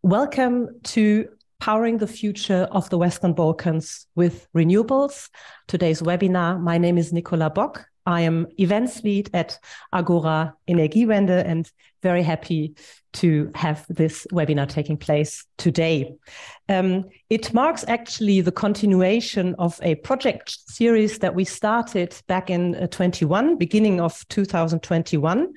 Welcome to Powering the Future of the Western Balkans with Renewables. Today's webinar, my name is Nicola Bock. I am events lead at Agora Energiewende and very happy to have this webinar taking place today. It marks actually the continuation of a project series that we started back in beginning of 2021.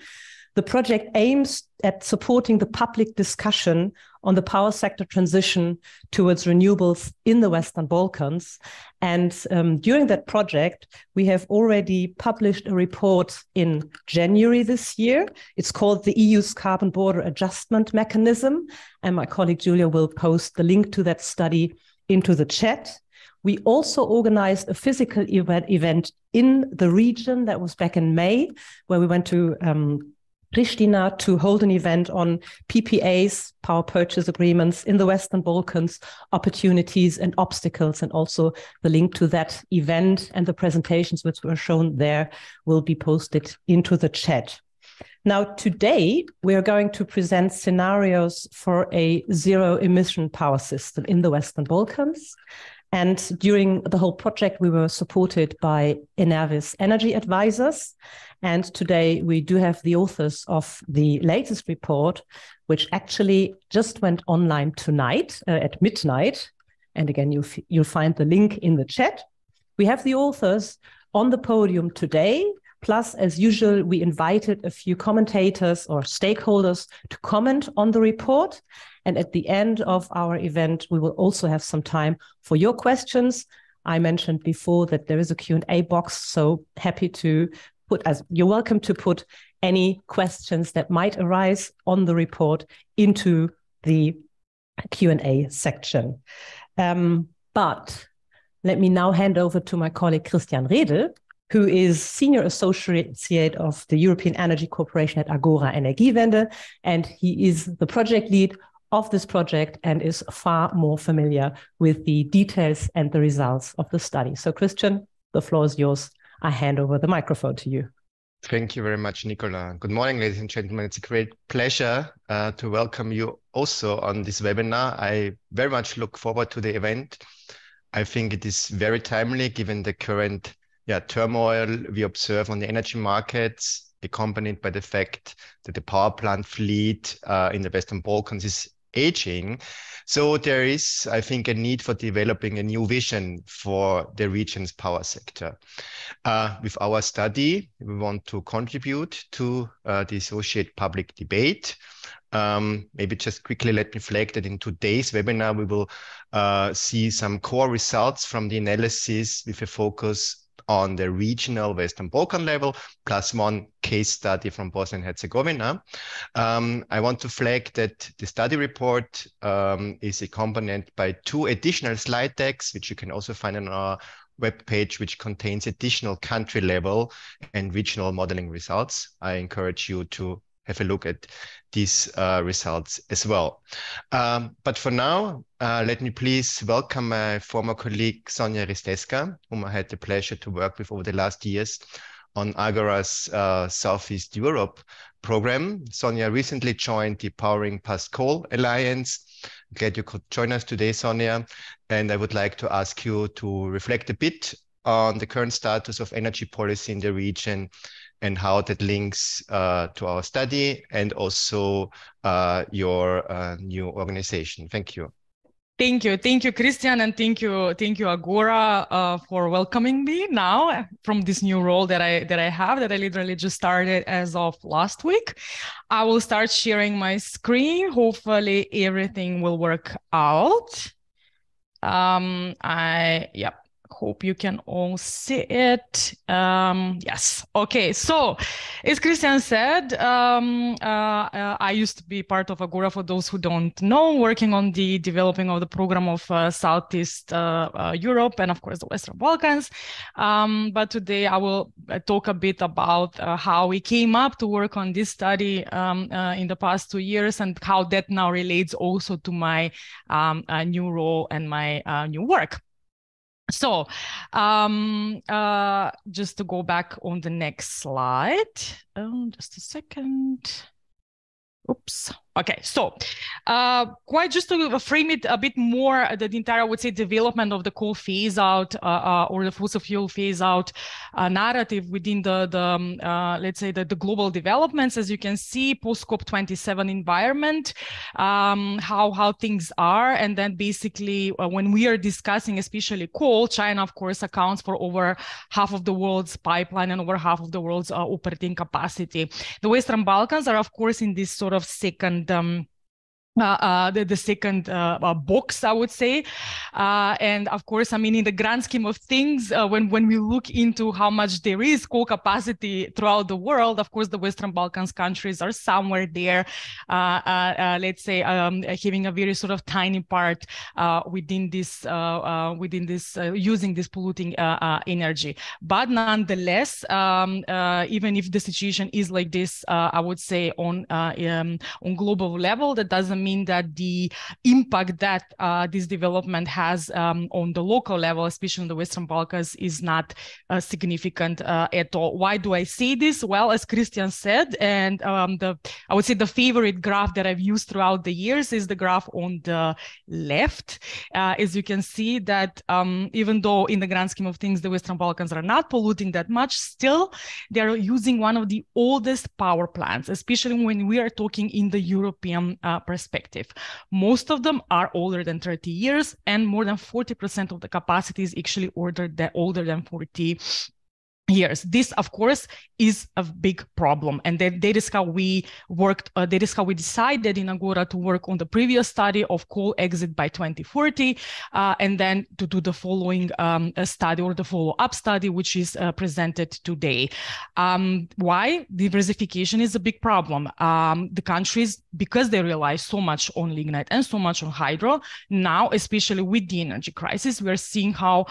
The project aims at supporting the public discussion on the power sector transition towards renewables in the Western Balkans. And during that project, we have already published a report in January this year. It's called the EU's Carbon Border Adjustment Mechanism. And my colleague Julia will post the link to that study into the chat. We also organized a physical event in the region that was back in May, where we went to Pristina to hold an event on PPAs, power purchase agreements in the Western Balkans, opportunities and obstacles, and also the link to that event and the presentations which were shown there will be posted into the chat. Now, today, we are going to present scenarios for a zero-emission power system in the Western Balkans. And during the whole project, we were supported by Endeavour's energy advisors. And today we do have the authors of the latest report, which actually just went online tonight at midnight. And again, you'll find the link in the chat. We have the authors on the podium today. Plus, as usual, we invited a few commentators or stakeholders to comment on the report. And at the end of our event, we will also have some time for your questions. I mentioned before that there is a Q&A box, so happy to you're welcome to put any questions that might arise on the report into the Q&A section. But let me now hand over to my colleague Christian Redl, who is Senior Associate of the European Energy Corporation at Agora Energiewende, and he is the project lead of this project and is far more familiar with the details and the results of the study. So Christian, the floor is yours. I hand over the microphone to you. Thank you very much, Nicola. Good morning, ladies and gentlemen. It's a great pleasure to welcome you also on this webinar. I very much look forward to the event. I think it is very timely given the current turmoil we observe on the energy markets, accompanied by the fact that the power plant fleet in the Western Balkans is aging. So there is, I think, a need for developing a new vision for the region's power sector. With our study, we want to contribute to the associated public debate. Maybe just quickly let me flag that in today's webinar, we will see some core results from the analysis with a focus on the regional Western Balkan level, plus one case study from Bosnia and Herzegovina. I want to flag that the study report is accompanied by 2 additional slide decks, which you can also find on our webpage, which contains additional country level and regional modeling results. I encourage you to have a look at these results as well. But for now, let me please welcome my former colleague, Sonia Risteska, whom I had the pleasure to work with over the last years on Agora's Southeast Europe program. Sonia recently joined the Powering Past Coal Alliance. Glad you could join us today, Sonia. And I would like to ask you to reflect a bit on the current status of energy policy in the region and how that links to our study and also your new organization. Thank you. Thank you, Christian, and thank you, Agora, for welcoming me now from this new role that I literally just started as of last week. I will start sharing my screen. Hopefully, everything will work out. Hope you can all see it. Yes. Okay. So, as Christian said, I used to be part of Agora, for those who don't know, working on the developing of the program of Southeast Europe and, of course, the Western Balkans. But today I will talk a bit about how we came up to work on this study in the past 2 years and how that now relates also to my new role and my new work. So just to go back on the next slide, just a second. Oops. Okay, so quite just to frame it a bit more, the entire, I would say, development of the coal phase out or the fossil fuel phase out narrative within let's say the global developments, as you can see, post COP27 environment, how things are, and then basically when we are discussing especially coal, China of course accounts for over half of the world's pipeline and over half of the world's operating capacity. The Western Balkans are of course in this sort of second the second box, I would say. And of course, I mean, in the grand scheme of things, when we look into how much there is coal capacity throughout the world, of course, the Western Balkans countries are somewhere there, let's say, having a very sort of tiny part within this using this polluting energy. But nonetheless, even if the situation is like this, I would say on global level, that doesn't mean that the impact that this development has on the local level, especially in the Western Balkans, is not significant at all. Why do I say this? Well, as Christian said, and I would say the favorite graph that I've used throughout the years is the graph on the left. As you can see that even though in the grand scheme of things, the Western Balkans are not polluting that much, still they're using one of the oldest power plants, especially when we are talking in the European perspective. Most of them are older than 30 years, and more than 40% of the capacity is actually older than 40 years. This, of course, is a big problem, and that is how we worked. That is how we decided in Agora to work on the previous study of coal exit by 2040, and then to do the following study or the follow-up study, which is presented today. Why? Diversification is a big problem. The countries, because they rely so much on lignite and so much on hydro, now, especially with the energy crisis, we are seeing how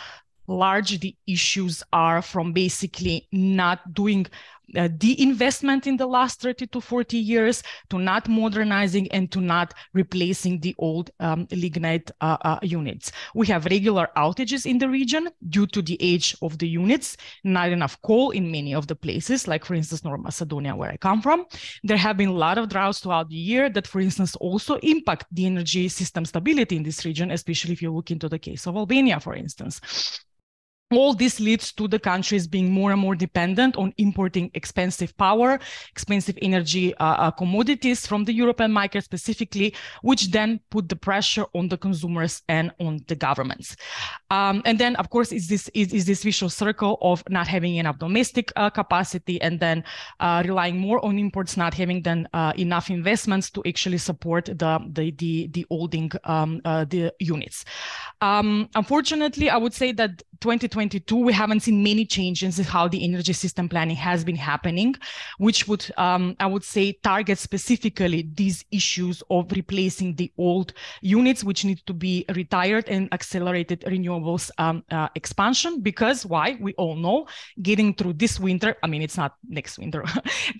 large the issues are, from basically not doing the investment in the last 30 to 40 years, to not modernizing, and to not replacing the old lignite units. We have regular outages in the region due to the age of the units, not enough coal in many of the places, like for instance, North Macedonia, where I come from. There have been a lot of droughts throughout the year that, for instance, also impact the energy system stability in this region, especially if you look into the case of Albania, for instance. All this leads to the countries being more and more dependent on importing expensive power, expensive energy commodities from the European market specifically, which then put the pressure on the consumers and on the governments. And then, of course, is this vicious circle of not having enough domestic capacity, and then relying more on imports, not having then enough investments to actually support the holding the units. Unfortunately, I would say that 2022, we haven't seen many changes in how the energy system planning has been happening, which would, I would say, target specifically these issues of replacing the old units, which need to be retired, and accelerated renewables expansion. Because why? We all know, getting through this winter, I mean, it's not next winter,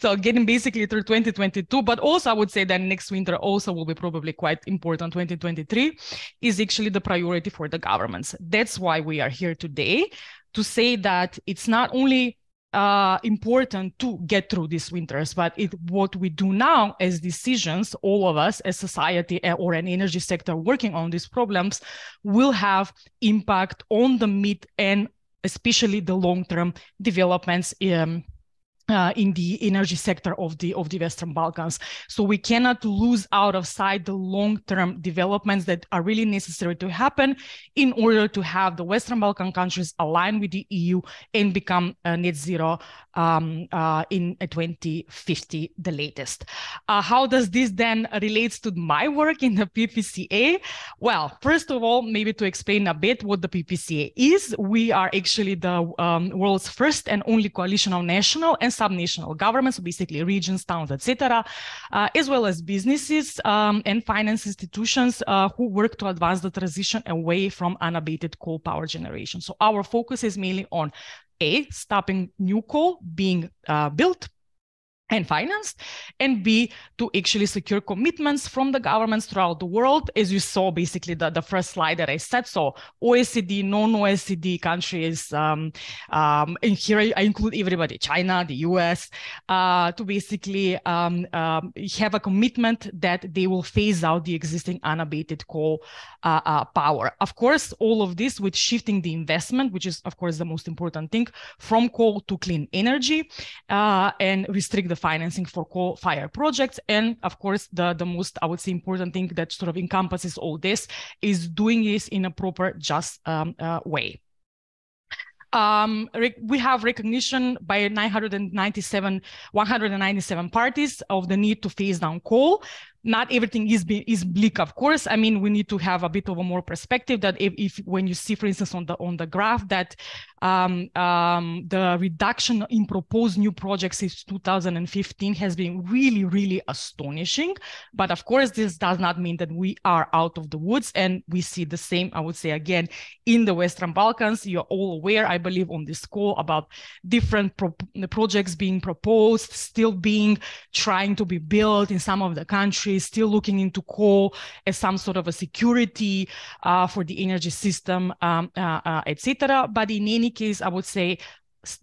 so getting basically through 2022, but also I would say that next winter also will be probably quite important, 2023, is actually the priority for the governments. That's why we are here today, to say that it's not only important to get through these winters, but what we do now as decisions, all of us as society or an energy sector working on these problems, will have impact on the mid and especially the long-term developments in the energy sector of the Western Balkans. So we cannot lose out of sight the long-term developments that are really necessary to happen in order to have the Western Balkan countries align with the EU and become net zero in 2050, the latest. How does this then relates to my work in the PPCA? Well, first of all, maybe to explain a bit what the PPCA is, we are actually the world's first and only coalition of national and subnational governments, so basically regions, towns, etc., as well as businesses and finance institutions who work to advance the transition away from unabated coal power generation. So our focus is mainly on stopping new coal being built, and financed, and B, to actually secure commitments from the governments throughout the world, as you saw basically the first slide that I said. So OECD, non-OECD countries, and here I include everybody, China, the US, to basically have a commitment that they will phase out the existing unabated coal power. Of course, all of this with shifting the investment, which is of course the most important thing, from coal to clean energy, and restrict the financing for coal-fired projects. And of course, the most, I would say, important thing that sort of encompasses all this is doing this in a proper, just way. We have recognition by 197 parties of the need to phase down coal. Not everything is bleak, of course. I mean, we need to have a bit of a more perspective that if when you see, for instance, on the graph that the reduction in proposed new projects since 2015 has been really, really astonishing. But of course, this does not mean that we are out of the woods, and we see the same, I would say, again, in the Western Balkans. You're all aware, I believe, on this call about different projects being proposed, still trying to be built in some of the countries, still looking into coal as some sort of a security for the energy system, etc. But in any case, I would say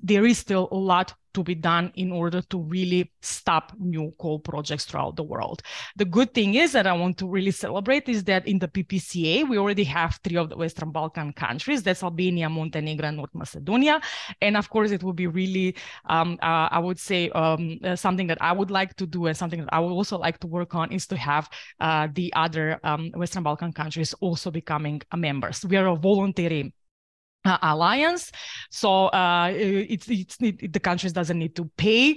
there is still a lot to be done in order to really stop new coal projects throughout the world. The good thing is that I want to really celebrate is that in the PPCA, we already have 3 of the Western Balkan countries. That's Albania, Montenegro, and North Macedonia. And of course, it would be really, I would say, something that I would like to do, and something that I would also like to work on, is to have the other Western Balkan countries also becoming members. We are a voluntary alliance, so the countries doesn't need to pay,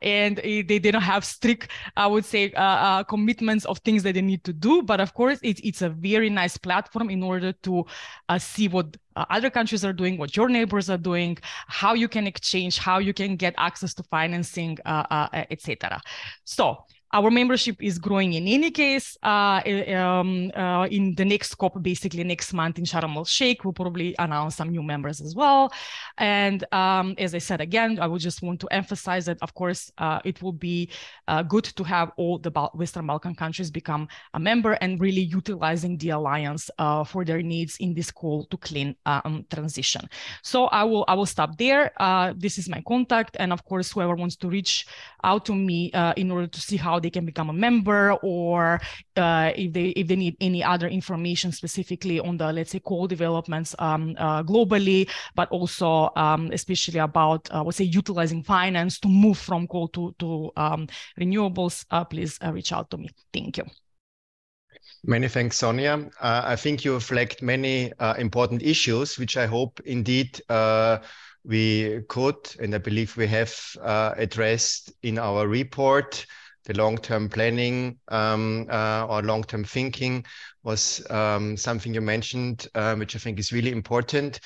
and they don't have strict, I would say, commitments of things that they need to do. But of course, it's a very nice platform in order to see what other countries are doing, what your neighbors are doing, how you can exchange, how you can get access to financing, etc. So our membership is growing in any case. In the next COP, basically next month in Sharm el-Sheikh, we'll probably announce some new members as well. And as I said, again, I would just want to emphasize that, of course, it will be good to have all the Western Balkan countries become a member and really utilizing the alliance for their needs in this call to clean transition. So I will stop there. This is my contact. And of course, whoever wants to reach out to me in order to see how they can become a member, or if they need any other information specifically on the, let's say, coal developments globally, but also especially about, let's say, utilizing finance to move from coal to renewables, please reach out to me. Thank you. Many thanks, Sonia. I think you reflect many important issues, which I hope indeed we could, and I believe we have addressed in our report. The long-term planning or long-term thinking was something you mentioned, which I think is really important.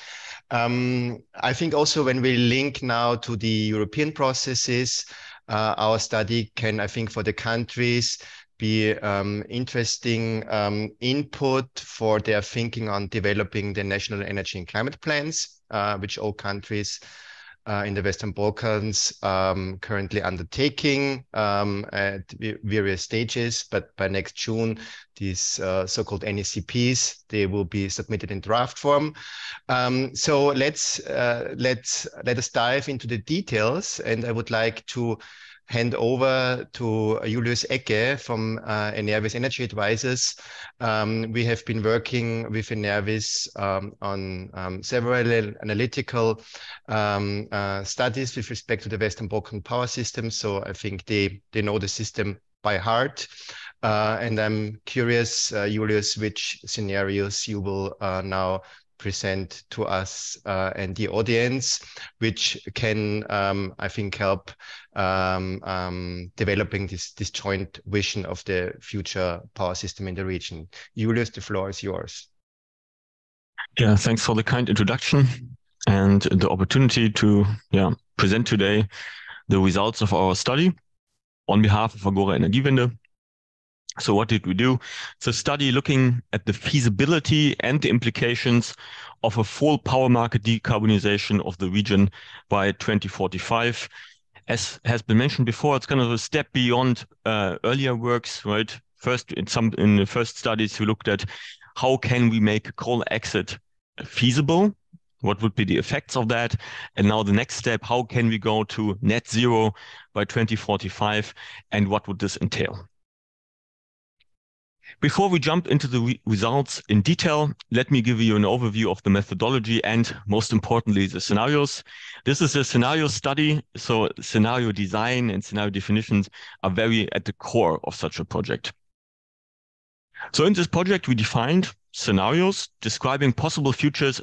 I think also when we link now to the European processes, our study can, I think, for the countries be interesting input for their thinking on developing the national energy and climate plans, which all countries in the Western Balkans currently undertaking at various stages, but by next June, these so-called NECPs, they will be submitted in draft form. So let us dive into the details, and I would like to hand over to Julius Ecke from Enervis Energy Advisors. We have been working with Enervis on several analytical studies with respect to the Western Balkan power system. So I think they know the system by heart. And I'm curious, Julius, which scenarios you will now present to us and the audience, which can, I think, help developing this joint vision of the future power system in the region. Julius, the floor is yours. Yeah, thanks for the kind introduction and the opportunity to present today the results of our study on behalf of Agora Energiewende. So what did we do? It's a study looking at the feasibility and the implications of a full power market decarbonization of the region by 2045. as has been mentioned before, it's kind of a step beyond earlier works, right? First, in the first studies, we looked at how can we make a coal exit feasible? What would be the effects of that? And now the next step, how can we go to net zero by 2045? And what would this entail? Before we jump into the results in detail, let me give you an overview of the methodology and, most importantly, the scenarios. This is a scenario study, so scenario design and scenario definitions are very at the core of such a project. So in this project, we defined scenarios describing possible futures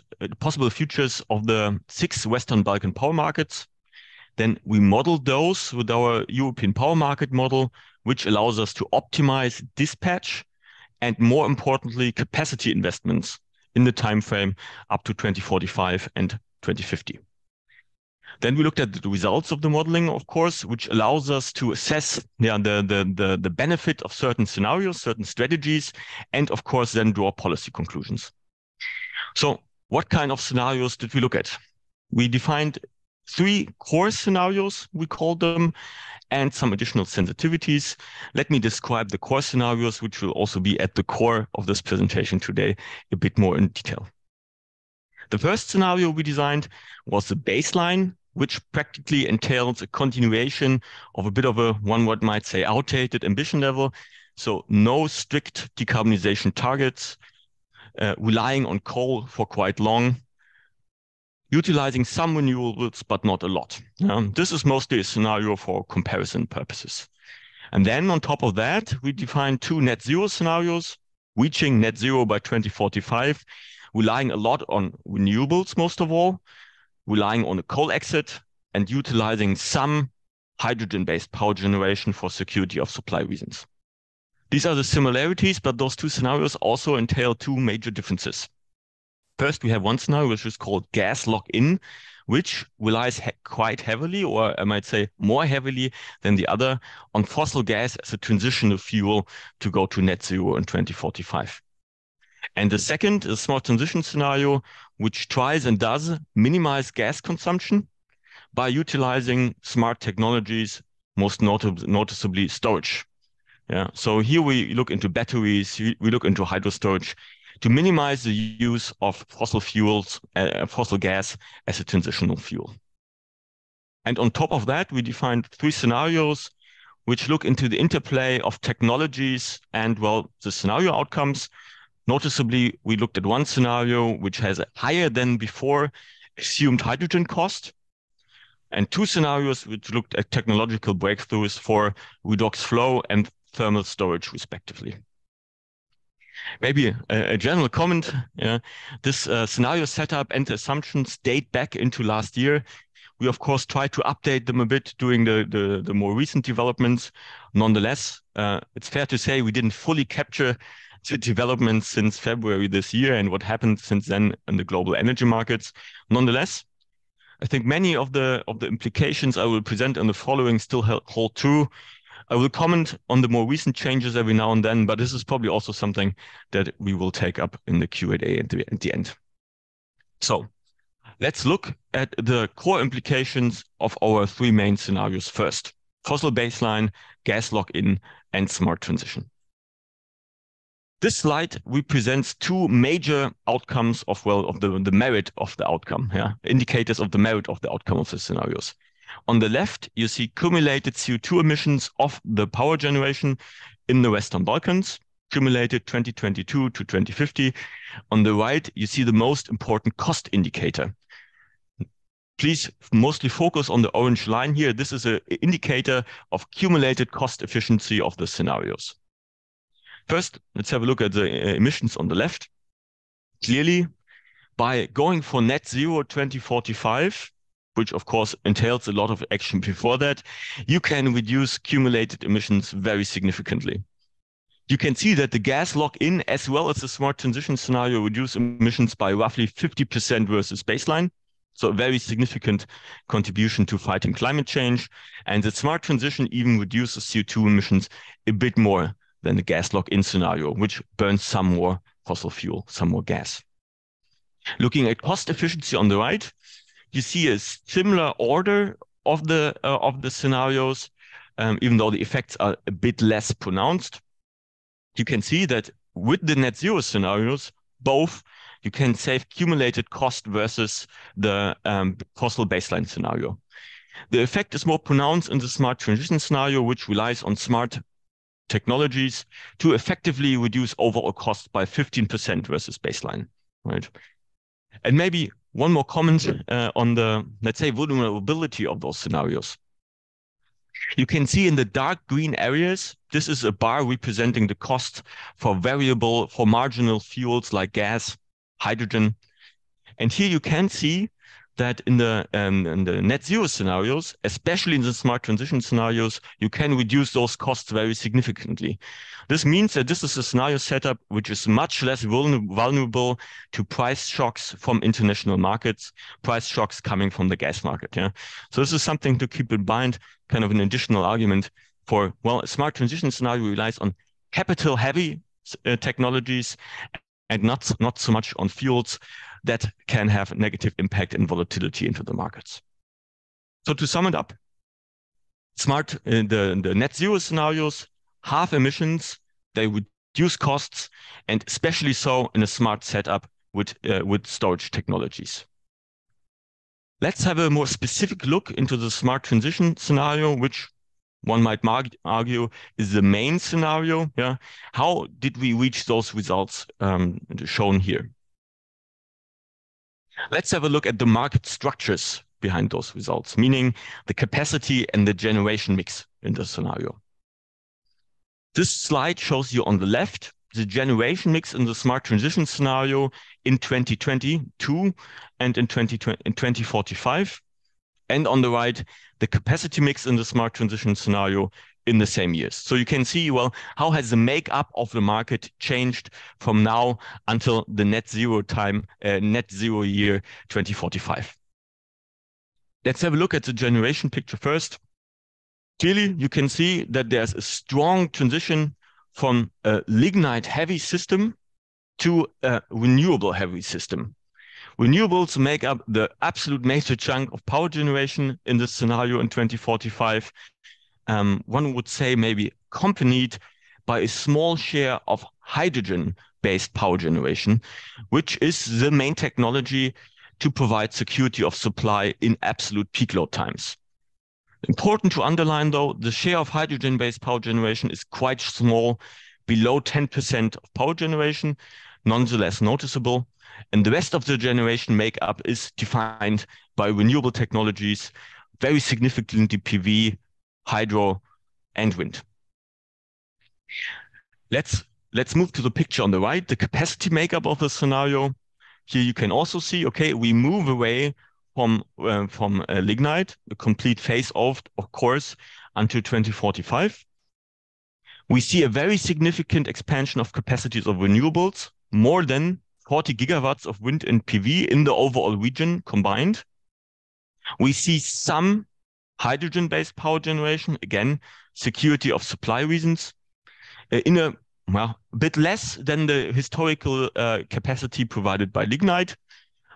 of the 6 Western Balkan power markets. Then we modeled those with our European power market model, which allows us to optimize dispatch and, more importantly, capacity investments in the time frame up to 2045 and 2050. Then we looked at the results of the modeling, of course, which allows us to assess the benefit of certain scenarios, certain strategies, and of course then draw policy conclusions. So what kind of scenarios did we look at? We defined 3 core scenarios, we called them, and some additional sensitivities. Let me describe the core scenarios, which will also be at the core of this presentation today, a bit more in detail. The first scenario we designed was the baseline, which practically entails a continuation of a bit of a, one might say, outdated ambition level. So no strict decarbonization targets, relying on coal for quite long, utilizing some renewables, but not a lot. This is mostly a scenario for comparison purposes. And then on top of that, we defined 2 net zero scenarios, reaching net zero by 2045, relying a lot on renewables, most of all, relying on a coal exit, and utilizing some hydrogen-based power generation for security of supply reasons. These are the similarities, but those 2 scenarios also entail 2 major differences. First, we have one scenario which is called gas lock-in, which relies quite heavily, or I might say more heavily than the other, on fossil gas as a transitional fuel to go to net zero in 2045. And the second is a smart transition scenario, which tries and does minimize gas consumption by utilizing smart technologies, most noticeably storage. So here we look into batteries, we look into hydro storage to minimize the use of fossil fuels, fossil gas as a transitional fuel. And on top of that, we defined 3 scenarios which look into the interplay of technologies and, well, the scenario outcomes. Noticeably, we looked at one scenario which has a higher than before assumed hydrogen cost, and 2 scenarios which looked at technological breakthroughs for redox flow and thermal storage, respectively. Maybe a general comment. This scenario setup and assumptions date back into last year. We, of course, try to update them a bit during the more recent developments. Nonetheless, it's fair to say we didn't fully capture the developments since February this year and what happened since then in the global energy markets. Nonetheless, I think many of the implications I will present in the following still hold true. I will comment on the more recent changes every now and then, but this is probably also something that we will take up in the Q&A at the end. So let's look at the core implications of our 3 main scenarios first: fossil baseline, gas lock-in, and smart transition. This slide represents 2 major outcomes of the merit of the outcome, indicators of the merit of the outcome of the scenarios. On the left, you see cumulated CO2 emissions of the power generation in the Western Balkans, cumulated 2022 to 2050. On the right, you see the most important cost indicator. Please mostly focus on the orange line here. This is an indicator of cumulated cost efficiency of the scenarios. First, let's have a look at the emissions on the left. Clearly, by going for net zero 2045, which of course entails a lot of action before that, you can reduce cumulated emissions very significantly. You can see that the gas lock-in as well as the smart transition scenario reduce emissions by roughly 50% versus baseline. So a very significant contribution to fighting climate change. And the smart transition even reduces CO2 emissions a bit more than the gas lock-in scenario, which burns some more fossil fuel, some more gas. Looking at cost efficiency on the right, you see a similar order of the scenarios, even though the effects are a bit less pronounced. You can see that with the net zero scenarios, both you can save cumulated cost versus the fossil baseline scenario. The effect is more pronounced in the smart transition scenario, which relies on smart technologies to effectively reduce overall costs by 15% versus baseline, right? And maybe one more comment on the, let's say, vulnerability of those scenarios. You can see in the dark green areas, this is a bar representing the cost for marginal fuels like gas, hydrogen. And here you can see that in the net zero scenarios, especially in the smart transition scenarios, you can reduce those costs very significantly. This means that this is a scenario setup which is much less vulnerable to price shocks from international markets, price shocks coming from the gas market. Yeah. So this is something to keep in mind, kind of an additional argument for, well, a smart transition scenario relies on capital heavy technologies and not so much on fuels that can have negative impact and volatility into the markets. So to sum it up, the net zero scenarios halve emissions, they reduce costs, and especially so in a smart setup with storage technologies. Let's have a more specific look into the smart transition scenario, which one might argue is the main scenario. Yeah, how did we reach those results shown here? Let's have a look at the market structures behind those results, meaning the capacity and the generation mix in the scenario. This slide shows you on the left the generation mix in the smart transition scenario in 2022 and in 2045. And on the right, the capacity mix in the smart transition scenario in the same years. So you can see, well, how has the makeup of the market changed from now until the net zero year 2045. Let's have a look at the generation picture first. Clearly, you can see that there's a strong transition from a lignite heavy system to a renewable heavy system. Renewables make up the absolute major chunk of power generation in this scenario in 2045. One would say maybe accompanied by a small share of hydrogen-based power generation, which is the main technology to provide security of supply in absolute peak load times. Important to underline, though, the share of hydrogen-based power generation is quite small, below 10% of power generation, nonetheless noticeable. And the rest of the generation makeup is defined by renewable technologies, very significantly PV, hydro, and wind. Let's move to the picture on the right, the capacity makeup of the scenario. Here you can also see, okay, we move away from lignite, a complete phase of course, until 2045. We see a very significant expansion of capacities of renewables, more than 40 gigawatts of wind and PV in the overall region combined. We see some hydrogen-based power generation, again, security of supply reasons, in a bit less than the historical capacity provided by lignite,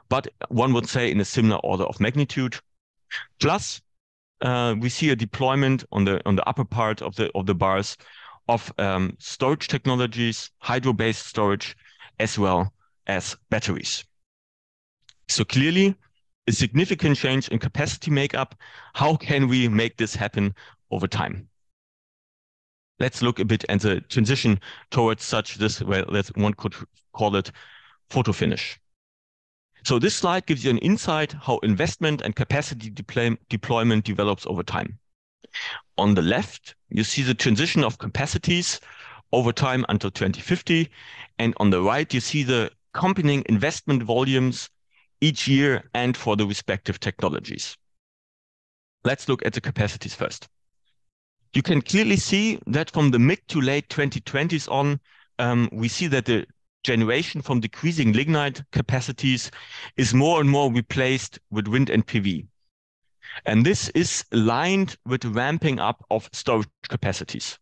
but one would say in a similar order of magnitude. Plus, we see a deployment on the upper part of the bars of storage technologies, hydro-based storage, as well as batteries. So clearly, a significant change in capacity makeup. How can we make this happen over time? Let's look a bit at the transition towards one could call it photo finish. So this slide gives you an insight how investment and capacity deployment develops over time. On the left, you see the transition of capacities over time until 2050. And on the right, you see the accompanying investment volumes each year and for the respective technologies. Let's look at the capacities first. You can clearly see that from the mid to late 2020s on, we see that the generation from decreasing lignite capacities is more and more replaced with wind and PV. And this is aligned with the ramping up of storage capacities,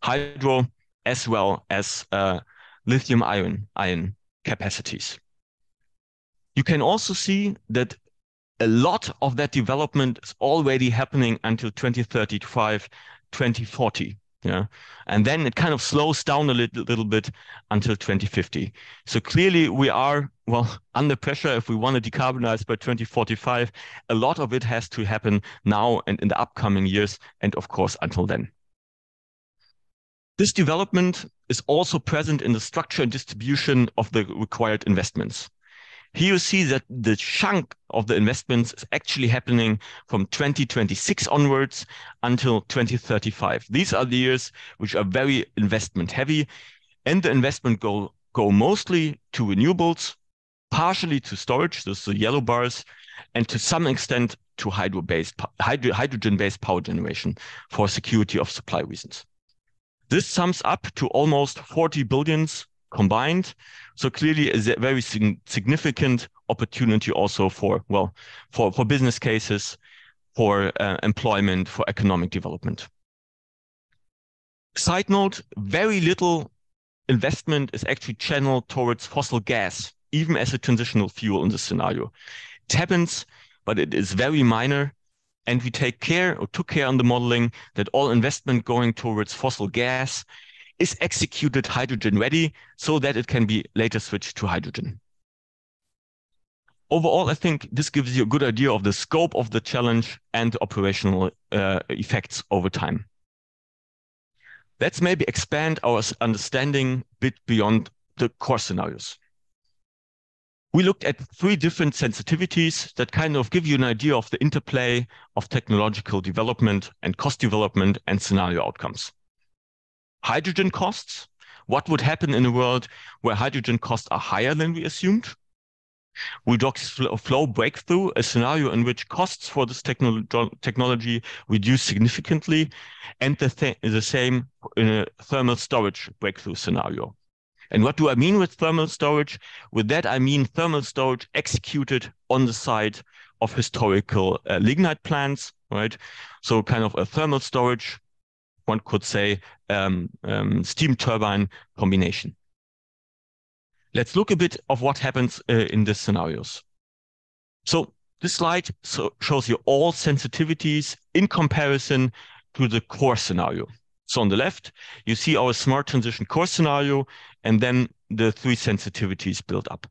hydro, as well as lithium-ion capacities. You can also see that a lot of that development is already happening until 2035, 2040. Yeah. And then it kind of slows down a little bit until 2050. So clearly we are, well, under pressure if we want to decarbonize by 2045. A lot of it has to happen now and in the upcoming years, and of course until then. This development is also present in the structure and distribution of the required investments. Here you see that the chunk of the investments is actually happening from 2026 onwards until 2035. These are the years which are very investment heavy, and the investment go mostly to renewables, partially to storage, those are the yellow bars, and to some extent to hydrogen-based power generation for security of supply reasons. This sums up to almost 40 billions combined. So clearly is a very significant opportunity also for business cases, for employment, for economic development. Side note, very little investment is actually channeled towards fossil gas, even as a transitional fuel in this scenario. It happens, but it is very minor. And we took care on the modeling that all investment going towards fossil gas is executed hydrogen ready so that it can be later switched to hydrogen. Overall, I think this gives you a good idea of the scope of the challenge and the operational effects over time. Let's maybe expand our understanding a bit beyond the core scenarios. We looked at 3 different sensitivities that kind of give you an idea of the interplay of technological development and cost development and scenario outcomes. Hydrogen costs. What would happen in a world where hydrogen costs are higher than we assumed? Redox flow breakthrough, a scenario in which costs for this technology reduce significantly, and the same in a thermal storage breakthrough scenario. And what do I mean with thermal storage? With that, I mean thermal storage executed on the side of historical lignite plants, right? So kind of a thermal storage, one could say, steam turbine combination. Let's look a bit of what happens in these scenarios. So this slide shows you all sensitivities in comparison to the core scenario. So on the left, you see our smart transition core scenario, and then the 3 sensitivities built up.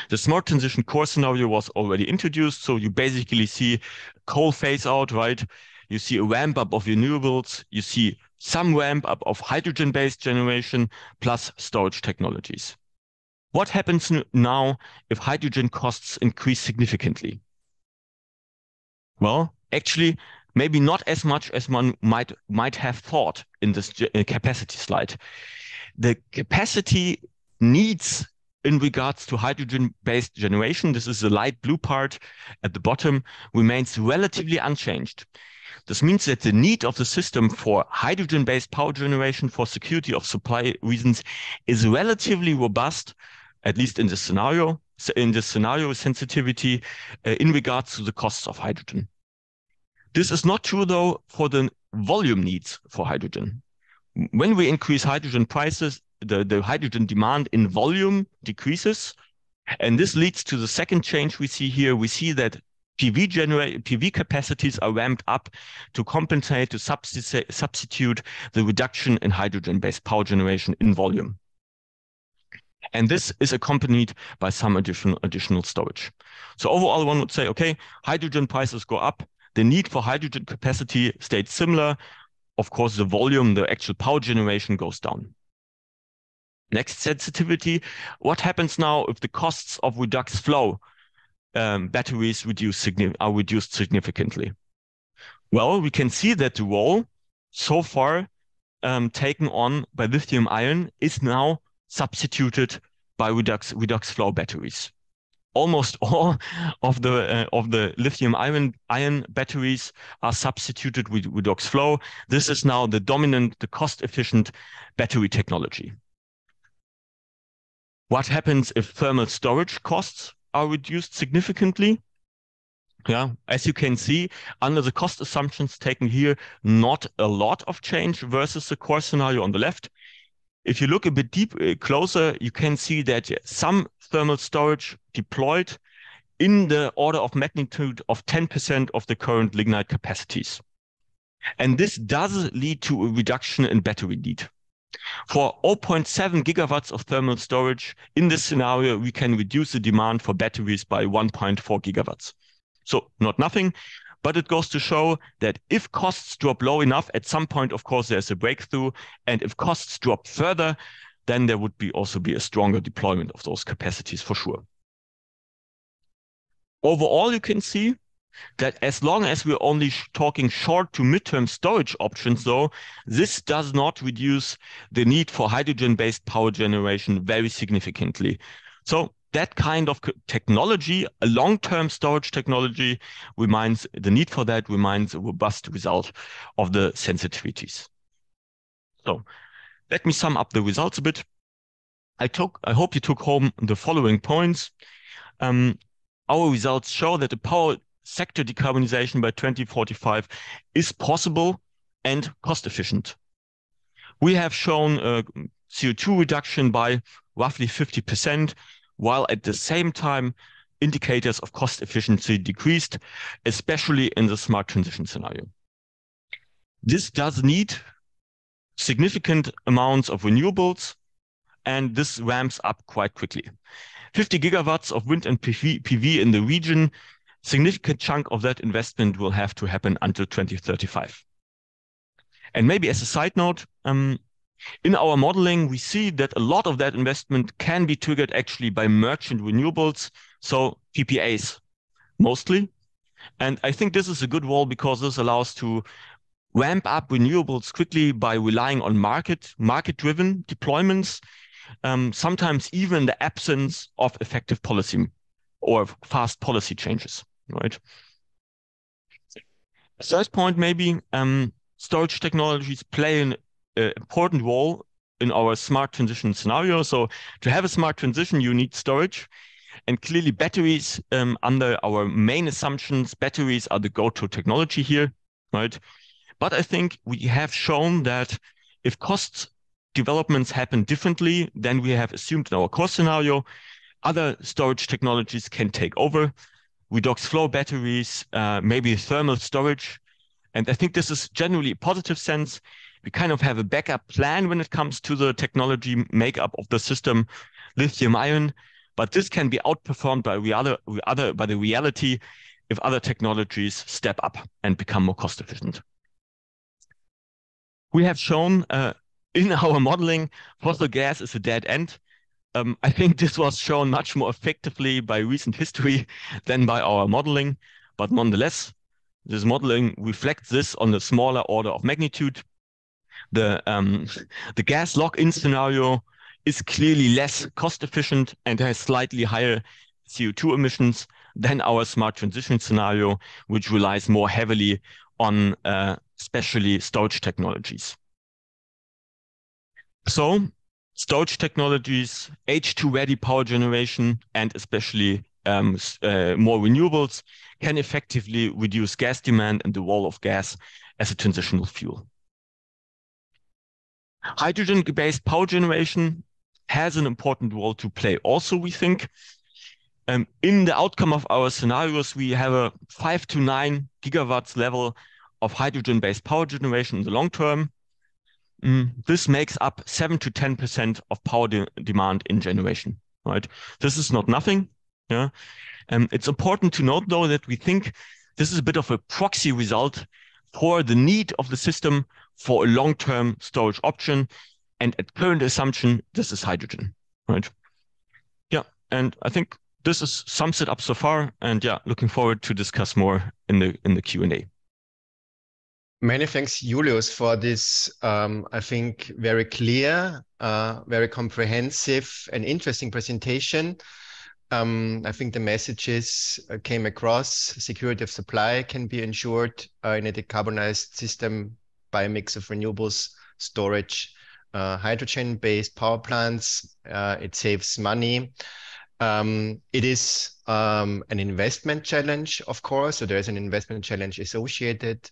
The smart transition core scenario was already introduced. So you basically see coal phase out, right? You see a ramp up of renewables. You see some ramp up of hydrogen-based generation plus storage technologies. What happens now if hydrogen costs increase significantly? Well, actually, maybe not as much as one might have thought in this capacity slide. The capacity needs in regards to hydrogen-based generation, this is the light blue part at the bottom, remains relatively unchanged. This means that the need of the system for hydrogen-based power generation for security of supply reasons is relatively robust, at least in this scenario sensitivity in regards to the costs of hydrogen. This is not true, though, for the volume needs for hydrogen. When we increase hydrogen prices, the hydrogen demand in volume decreases. And this leads to the second change we see here. We see that PV capacities are ramped up to compensate, to substitute the reduction in hydrogen-based power generation in volume. And this is accompanied by some additional storage. So overall, one would say, okay, hydrogen prices go up. The need for hydrogen capacity stayed similar. Of course, the volume, the actual power generation goes down. Next sensitivity, what happens now if the costs of redox flow batteries are reduced significantly? Well, we can see that the role so far taken on by lithium ion is now substituted by redox flow batteries. Almost all of the lithium ion batteries are substituted with redox flow. This is now the dominant, the cost-efficient battery technology. What happens if thermal storage costs are reduced significantly? Yeah, as you can see, under the cost assumptions taken here, not a lot of change versus the core scenario on the left. If you look a bit closer, you can see that some thermal storage deployed in the order of magnitude of 10% of the current lignite capacities. And this does lead to a reduction in battery need. For 0.7 gigawatts of thermal storage, in this scenario, we can reduce the demand for batteries by 1.4 gigawatts. So not nothing, but it goes to show that if costs drop low enough, at some point, of course, there's a breakthrough. And if costs drop further, then there would also be a stronger deployment of those capacities for sure. Overall, you can see that as long as we're only talking short to midterm storage options, though, this does not reduce the need for hydrogen-based power generation very significantly. So that kind of technology, a long-term storage technology, the need for that reminds a robust result of the sensitivities. So let me sum up the results a bit. I hope you took home the following points. Our results show that the power sector decarbonization by 2045 is possible and cost efficient. We have shown CO2 reduction by roughly 50%, while at the same time indicators of cost efficiency decreased, especially in the smart transition scenario. This does need significant amounts of renewables, and this ramps up quite quickly. 50 gigawatts of wind and PV in the region, significant chunk of that investment will have to happen until 2035. And maybe as a side note, in our modeling, we see that a lot of that investment can be triggered actually by merchant renewables, so PPAs mostly. And I think this is a good role because this allows to ramp up renewables quickly by relying on market-driven deployments, sometimes even the absence of effective policy or fast policy changes, right? Third point, maybe storage technologies play an important role in our smart transition scenario. So to have a smart transition, you need storage. And clearly batteries, under our main assumptions, batteries are the go-to technology here, right? But I think we have shown that if cost developments happen differently than we have assumed in our core scenario, other storage technologies can take over, redox flow batteries, maybe thermal storage. And I think this is generally a positive sense. We kind of have a backup plan when it comes to the technology makeup of the system, lithium ion, but this can be outperformed by the reality if other technologies step up and become more cost efficient. We have shown in our modeling, fossil gas is a dead end. I think this was shown much more effectively by recent history than by our modeling, but nonetheless, this modeling reflects this on a smaller order of magnitude. The gas lock-in scenario is clearly less cost efficient and has slightly higher CO2 emissions than our smart transition scenario, which relies more heavily on especially storage technologies. So storage technologies, H2-ready power generation, and especially more renewables can effectively reduce gas demand and the role of gas as a transitional fuel. Hydrogen-based power generation has an important role to play also, we think. In the outcome of our scenarios, we have a 5 to 9 gigawatts level of hydrogen-based power generation in the long term. This makes up 7 to 10% of power demand in generation, right? This is not nothing. Yeah. It's important to note, though, that we think this is a bit of a proxy result for the need of the system for a long-term storage option. And at current assumption, this is hydrogen, right? Yeah, and I think this sums it up so far. And yeah, looking forward to discuss more in the Q&A. Many thanks, Julius, for this, I think, very clear, very comprehensive and interesting presentation. I think the messages came across. Security of supply can be ensured in a decarbonized system by a mix of renewables, storage, hydrogen-based power plants. It saves money. It is an investment challenge, of course. So there's an investment challenge associated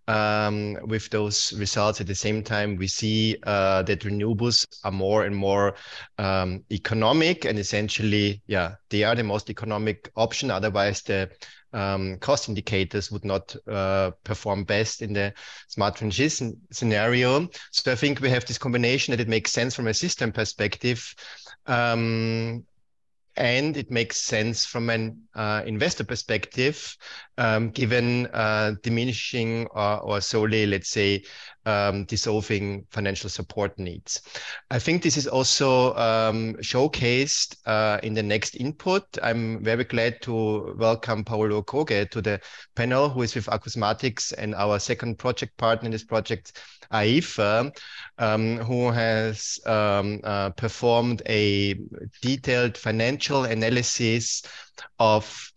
with those results. At the same time, we see that renewables are more and more economic, and essentially, yeah, they are the most economic option. Otherwise, the cost indicators would not perform best in the smart transition scenario. So I think we have this combination that it makes sense from a system perspective, and it makes sense from an investor perspective, given diminishing or solely, let's say, dissolving financial support needs. I think this is also showcased in the next input. I'm very glad to welcome Paolo Koge to the panel, who is with Acousmatics and our second project partner in this project, AIFA, who has performed a detailed financial analysis of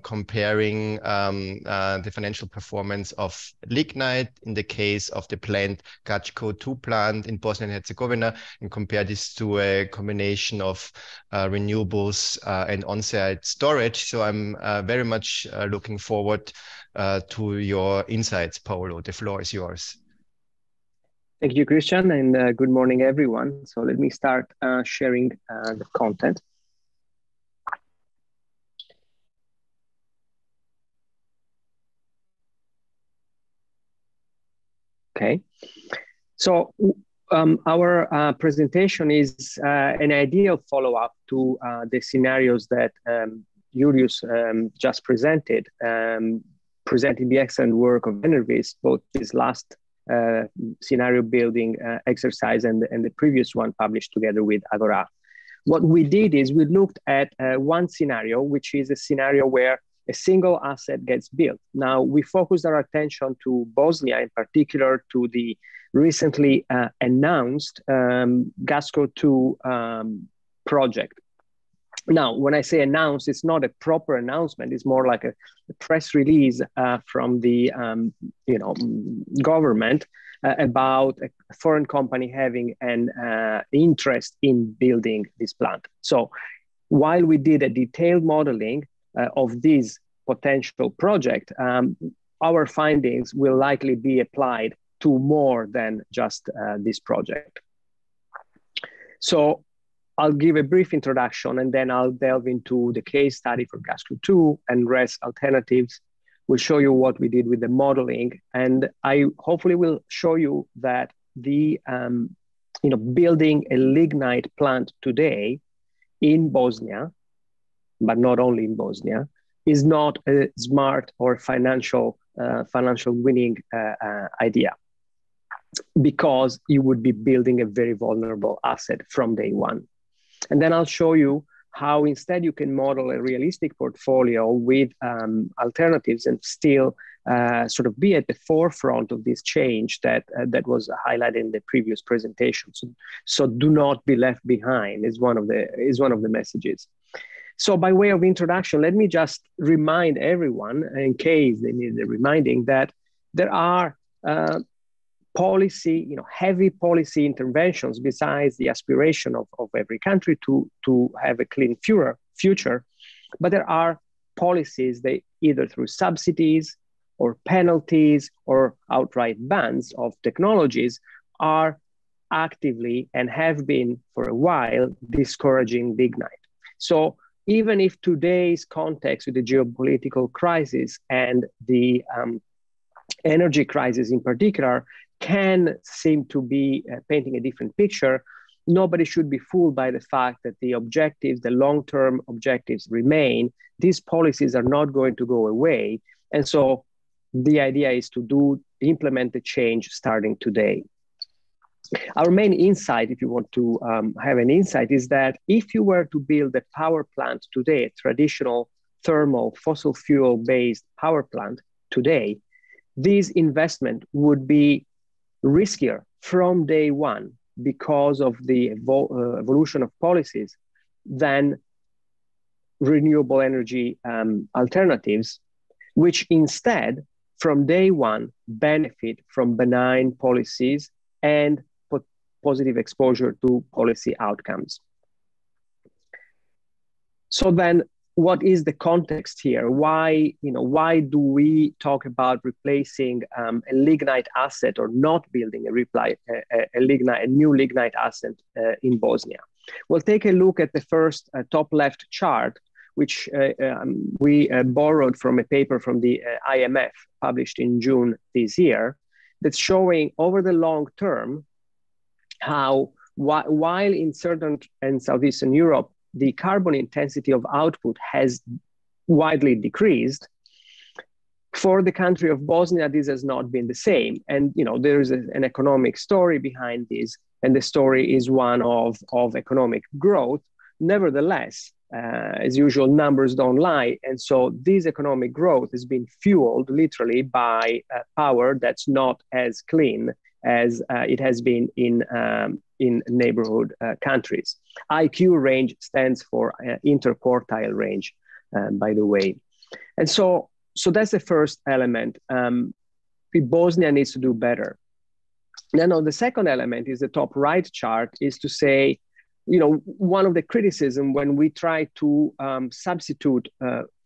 comparing the financial performance of lignite in the case of the planned Gacko 2 plant in Bosnia and Herzegovina, and compare this to a combination of renewables and on-site storage. So I'm very much looking forward to your insights, Paolo. The floor is yours. Thank you, Christian, and good morning, everyone. So let me start sharing the content. Okay, so our presentation is an ideal follow-up to the scenarios that Julius just presented, presenting the excellent work of Enervis, both his last scenario building exercise and the previous one published together with Agora. What we did is we looked at one scenario, which is a scenario where a single asset gets built. Now, we focused our attention to Bosnia, in particular to the recently announced Gacko 2 project. Now, when I say announced, it's not a proper announcement. It's more like a press release from the government about a foreign company having an interest in building this plant. So while we did a detailed modeling of this potential project, our findings will likely be applied to more than just this project. So I'll give a brief introduction, and then I'll delve into the case study for Gacko 2 and RES alternatives. We'll show you what we did with the modeling, and I hopefully will show you that the building a lignite plant today in Bosnia, but not only in Bosnia, is not a smart or financial winning idea, because you would be building a very vulnerable asset from day one. And then I'll show you how instead you can model a realistic portfolio with alternatives and still sort of be at the forefront of this change that was highlighted in the previous presentation. So do not be left behind is one of the messages. So by way of introduction, let me just remind everyone, in case they need a reminding, that there are heavy policy interventions besides the aspiration of every country to have a clean future. But there are policies that either through subsidies or penalties or outright bans of technologies are actively and have been for a while discouraging lignite. So even if today's context with the geopolitical crisis and the energy crisis in particular can seem to be painting a different picture, nobody should be fooled by the fact that the objectives, the long-term objectives remain. These policies are not going to go away. And so the idea is to implement the change starting today. Our main insight, if you want to have an insight, is that if you were to build a power plant today, a traditional thermal fossil fuel-based power plant today, this investment would be riskier from day one because of the evolution of policies than renewable energy alternatives, which instead, from day one, benefit from benign policies and positive exposure to policy outcomes. So then what is the context here? Why do we talk about replacing a lignite asset or not building a new lignite asset in Bosnia? Well, take a look at the first top left chart, which we borrowed from a paper from the IMF published in June this year, that's showing over the long term how while in Southern and Southeastern Europe, the carbon intensity of output has widely decreased, for the country of Bosnia, this has not been the same. And there is an economic story behind this, and the story is one of economic growth. Nevertheless, as usual, numbers don't lie. And so this economic growth has been fueled literally by power that's not as clean as it has been in neighborhood countries. IQ range stands for interquartile range, by the way. And so that's the first element. Bosnia needs to do better. Then on the second element is the top right chart, is to say, one of the criticism when we try to substitute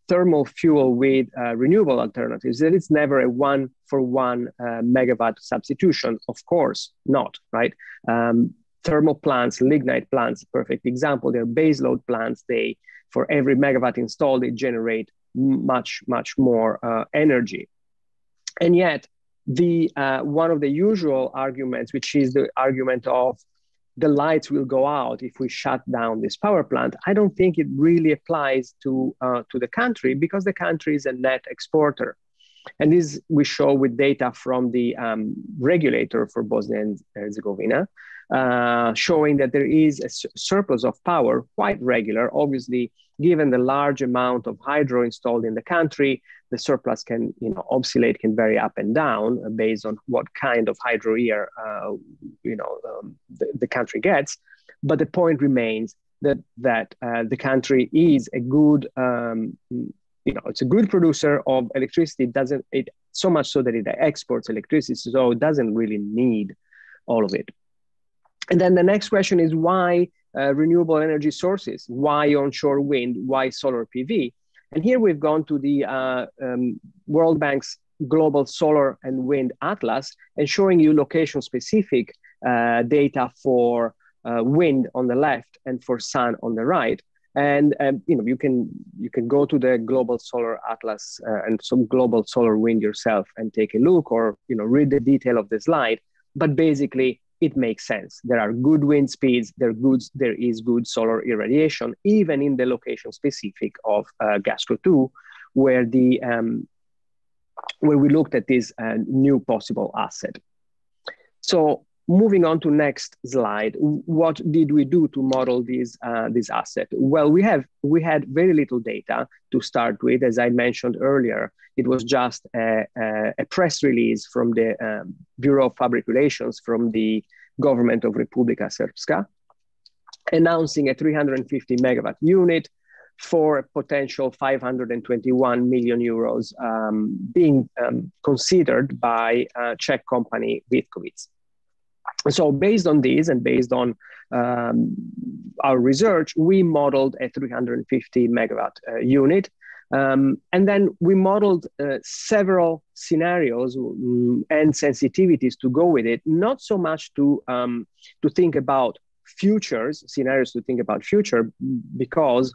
thermal fuel with renewable alternatives, that it's never a 1-for-1 megawatt substitution. Of course not, right? Thermal plants, lignite plants, perfect example. They're baseload plants. For every megawatt installed, they generate much more energy. And yet, one of the usual arguments, which is the argument of the lights will go out if we shut down this power plant, I don't think it really applies to the country, because the country is a net exporter. And this we show with data from the regulator for Bosnia and Herzegovina, showing that there is a surplus of power, quite regular. Obviously, given the large amount of hydro installed in the country, the surplus can, oscillate, can vary up and down based on what kind of hydro year, the country gets. But the point remains that the country is a good, it's a good producer of electricity. So much so that it exports electricity, so it doesn't really need all of it. And then the next question is why renewable energy sources? Why onshore wind? Why solar PV? And here we've gone to the World Bank's Global Solar and Wind Atlas and showing you location-specific data for wind on the left and for sun on the right. And you can go to the Global Solar Atlas and some Global Solar Wind yourself and take a look, or read the detail of the slide. But basically, it makes sense. There are good wind speeds. There is good solar irradiation, even in the location specific of Gasco 2, where we looked at this new possible asset. So moving on to next slide, what did we do to model this asset? Well, we had very little data to start with. As I mentioned earlier, it was just a press release from the Bureau of Public Relations from the government of Republika Srpska, announcing a 350 megawatt unit for a potential 521 million euros being considered by Czech company Vítkovice. So based on this and based on our research, we modeled a 350 megawatt unit. And then we modeled several scenarios and sensitivities to go with it, not so much to think about scenarios to think about future, because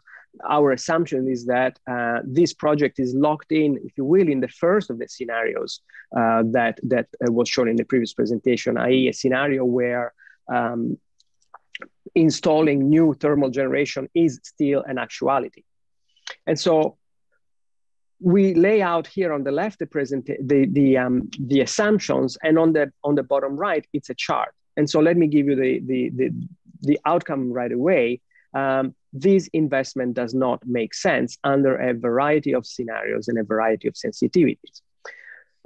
our assumption is that this project is locked in, if you will, in the first of the scenarios that was shown in the previous presentation, i.e. a scenario where installing new thermal generation is still an actuality. And so we lay out here on the left the assumptions, and on the bottom right, it's a chart. And so let me give you the outcome right away. This investment does not make sense under a variety of scenarios and a variety of sensitivities.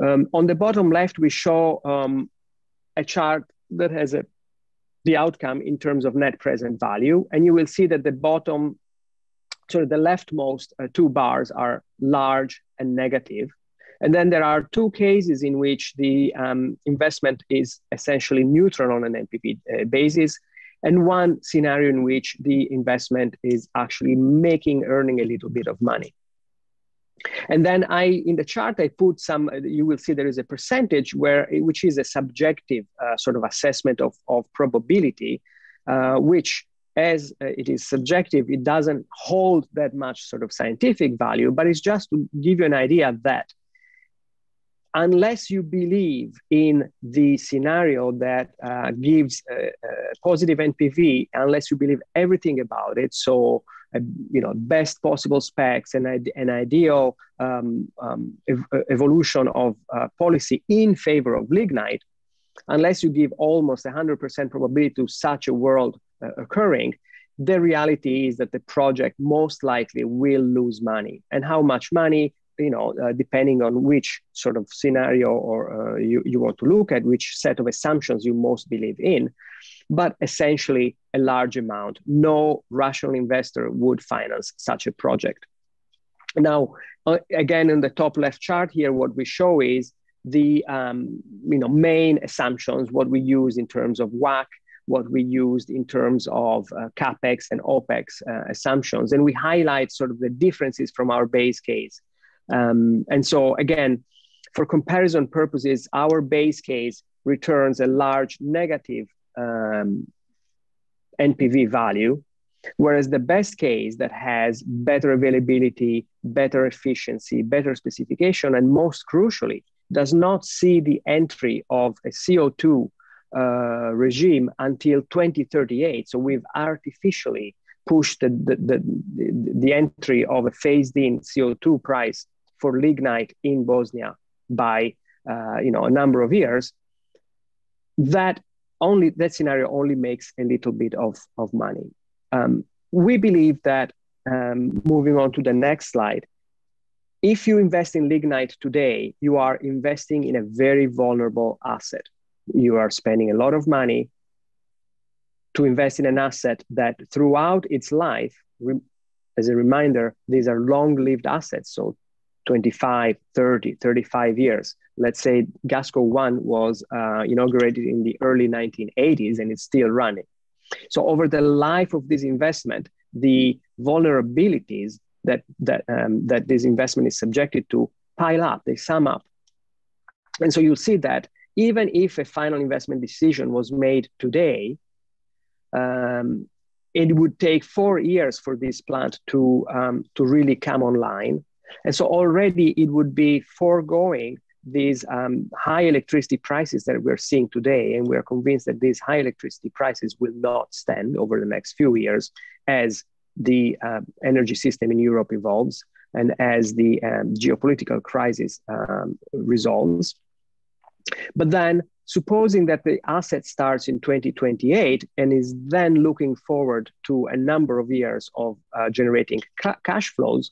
On the bottom left, we show a chart that has the outcome in terms of net present value. And you will see that the leftmost two bars are large and negative. And then there are two cases in which the investment is essentially neutral on an NPV basis. and one scenario in which the investment is actually earning a little bit of money. And then in the chart, I put some, you will see there is a percentage which is a subjective sort of assessment of probability, which as it is subjective, it doesn't hold that much sort of scientific value, but it's just to give you an idea that unless you believe in the scenario that gives a positive NPV, unless you believe everything about it, so best possible specs and an ideal evolution of policy in favor of lignite, unless you give almost 100% probability to such a world occurring, the reality is that the project most likely will lose money. And how much money, depending on which sort of scenario or you want to look at, which set of assumptions you most believe in, but essentially a large amount. No rational investor would finance such a project. Now, again, in the top left chart here, what we show is the main assumptions, what we use in terms of WACC, what we used in terms of CapEx and OpEx assumptions. And we highlight sort of the differences from our base case. And so again, for comparison purposes, our base case returns a large negative NPV value, whereas the best case that has better availability, better efficiency, better specification, and most crucially, does not see the entry of a CO2 regime until 2038. So we've artificially pushed the entry of a phased-in CO2 price for lignite in Bosnia by a number of years. That scenario only makes a little bit of money. We believe that, moving on to the next slide, if you invest in lignite today, you are investing in a very vulnerable asset. You are spending a lot of money to invest in an asset that throughout its life, as a reminder, these are long-lived assets, so 25, 30, 35 years. Let's say Gasco 1 was inaugurated in the early 1980s and it's still running. So over the life of this investment, the vulnerabilities that this investment is subjected to pile up, they sum up. And so you'll see that even if a final investment decision was made today, it would take 4 years for this plant to really come online. And so already it would be foregoing these high electricity prices that we're seeing today. And we're convinced that these high electricity prices will not stand over the next few years as the energy system in Europe evolves and as the geopolitical crisis resolves. But then supposing that the asset starts in 2028 and is then looking forward to a number of years of generating cash flows,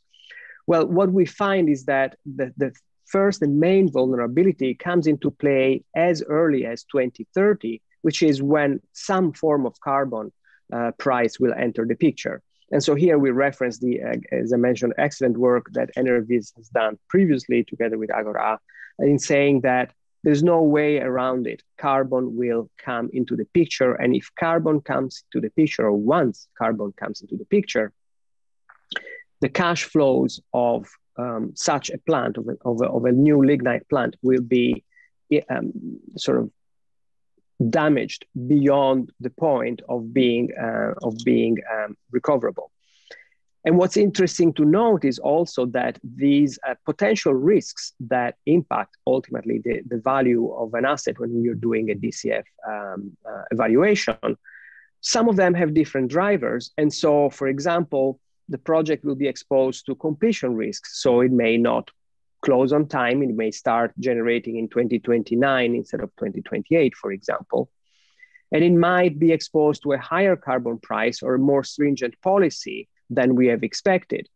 well, what we find is that the first and main vulnerability comes into play as early as 2030, which is when some form of carbon price will enter the picture. And so here we reference the, as I mentioned, excellent work that Enervis has done previously together with Agora in saying that there's no way around it. Carbon will come into the picture. And if carbon comes to the picture, or once carbon comes into the picture, the cash flows of such a plant, of a new lignite plant, will be sort of damaged beyond the point of being recoverable. And what's interesting to note is also that these potential risks that impact ultimately the value of an asset when you're doing a DCF evaluation, some of them have different drivers. And so, for example, the project will be exposed to completion risks. So it may not close on time. It may start generating in 2029 instead of 2028, for example. And it might be exposed to a higher carbon price or a more stringent policy than we have expected.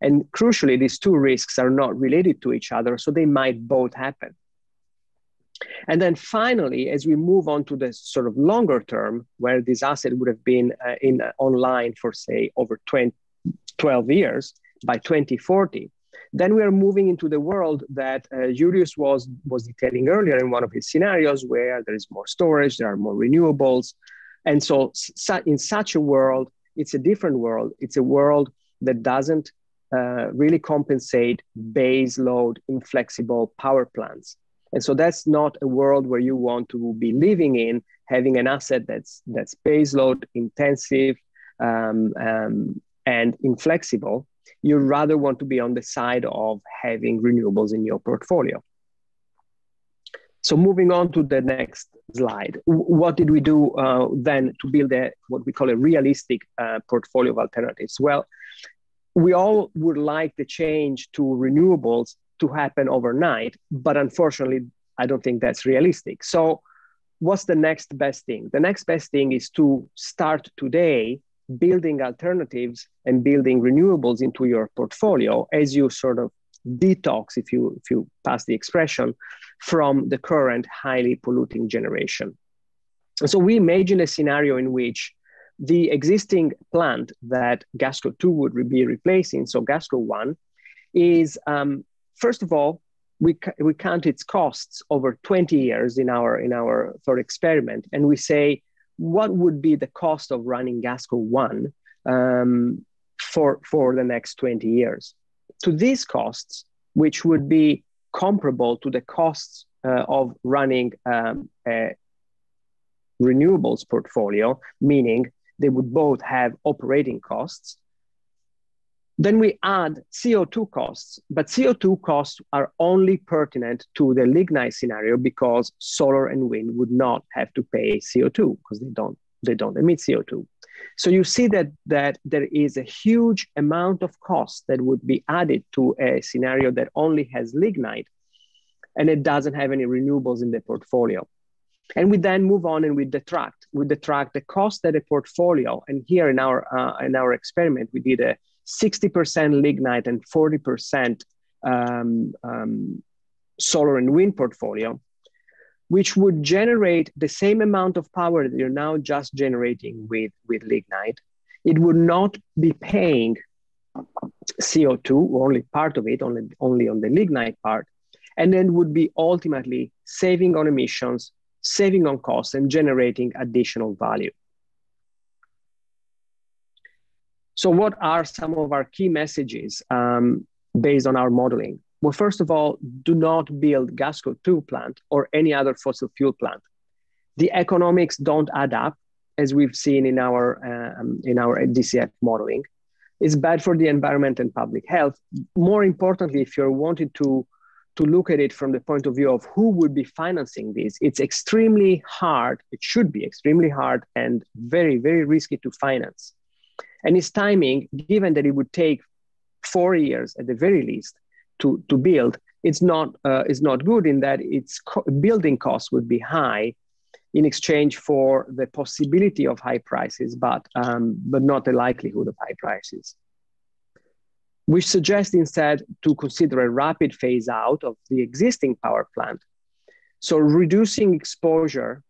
And crucially, these two risks are not related to each other, so they might both happen. And then finally, as we move on to the sort of longer term, where this asset would have been online for, say, over 12 years, by 2040, then we are moving into the world that Julius was detailing earlier in one of his scenarios, where there is more storage, there are more renewables, And so in such a world, it's a different world. It's a world that doesn't really compensate base load inflexible power plants. And so that's not a world where you want to be living in, having an asset that's base load intensive and inflexible. You rather want to be on the side of having renewables in your portfolio. So moving on to the next slide, what did we do then to build what we call a realistic portfolio of alternatives? Well, we all would like the change to renewables to happen overnight, but unfortunately, I don't think that's realistic. So what's the next best thing? The next best thing is to start today building alternatives and building renewables into your portfolio as you sort of detox, if you pass the expression, from the current highly polluting generation. So we imagine a scenario in which the existing plant that Gasco 2 would be replacing, so Gasco 1, is, first of all, we count its costs over 20 years in our thought experiment, and we say, what would be the cost of running Gasco 1 for the next 20 years? To these costs, which would be comparable to the costs of running a renewables portfolio, meaning they would both have operating costs. Then we add CO2 costs, but CO2 costs are only pertinent to the lignite scenario because solar and wind would not have to pay CO2 because they don't emit CO2. So you see that there is a huge amount of cost that would be added to a scenario that only has lignite and it doesn't have any renewables in the portfolio. And we then move on and we detract the cost that a portfolio, and here in our experiment, we did a 60% lignite and 40% solar and wind portfolio, which would generate the same amount of power that you're now just generating with lignite. It would not be paying CO2, or only part of it, only on the lignite part, and then would be ultimately saving on emissions, saving on costs, and generating additional value. So what are some of our key messages based on our modeling? Well, first of all, do not build Gasco 2 plant or any other fossil fuel plant. The economics don't add up, as we've seen in our DCF modeling. It's bad for the environment and public health. More importantly, if you're wanting to look at it from the point of view of who would be financing this, it's extremely hard. It should be extremely hard and very, very risky to finance. And its timing, given that it would take 4 years at the very least to build, it's not good in that its building costs would be high in exchange for the possibility of high prices, but not the likelihood of high prices. We suggest instead to consider a rapid phase out of the existing power plant. So reducing exposure,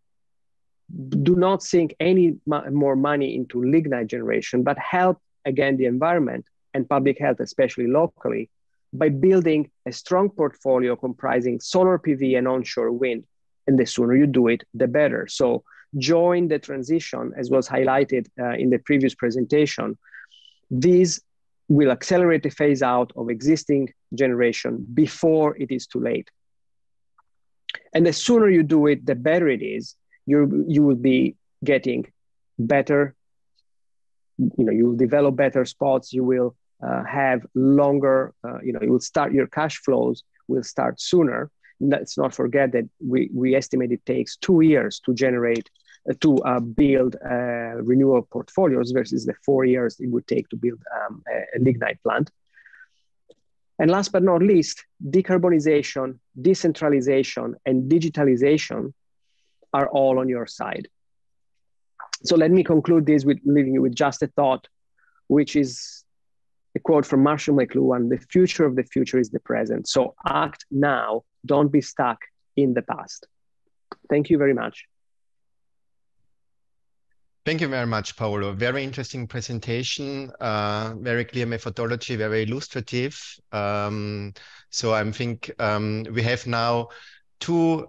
do not sink any more money into lignite generation, but help again the environment and public health, especially locally, by building a strong portfolio comprising solar PV and onshore wind. And the sooner you do it, the better. So join the transition, as was highlighted in the previous presentation. These will accelerate the phase out of existing generation before it is too late. And the sooner you do it, the better it is. You will be getting better, you will develop better spots, you will have longer, you will start, your cash flows will start sooner. Let's not forget that we estimate it takes 2 years to build renewable portfolios versus the 4 years it would take to build a lignite plant. And last but not least, decarbonization, decentralization, and digitalization are all on your side. So let me conclude this with leaving you with just a thought, which is a quote from Marshall McLuhan: "The future of the future is the present." So act now, don't be stuck in the past. Thank you very much. Thank you very much, Paolo. Very interesting presentation, very clear methodology, very illustrative. So I think we have now two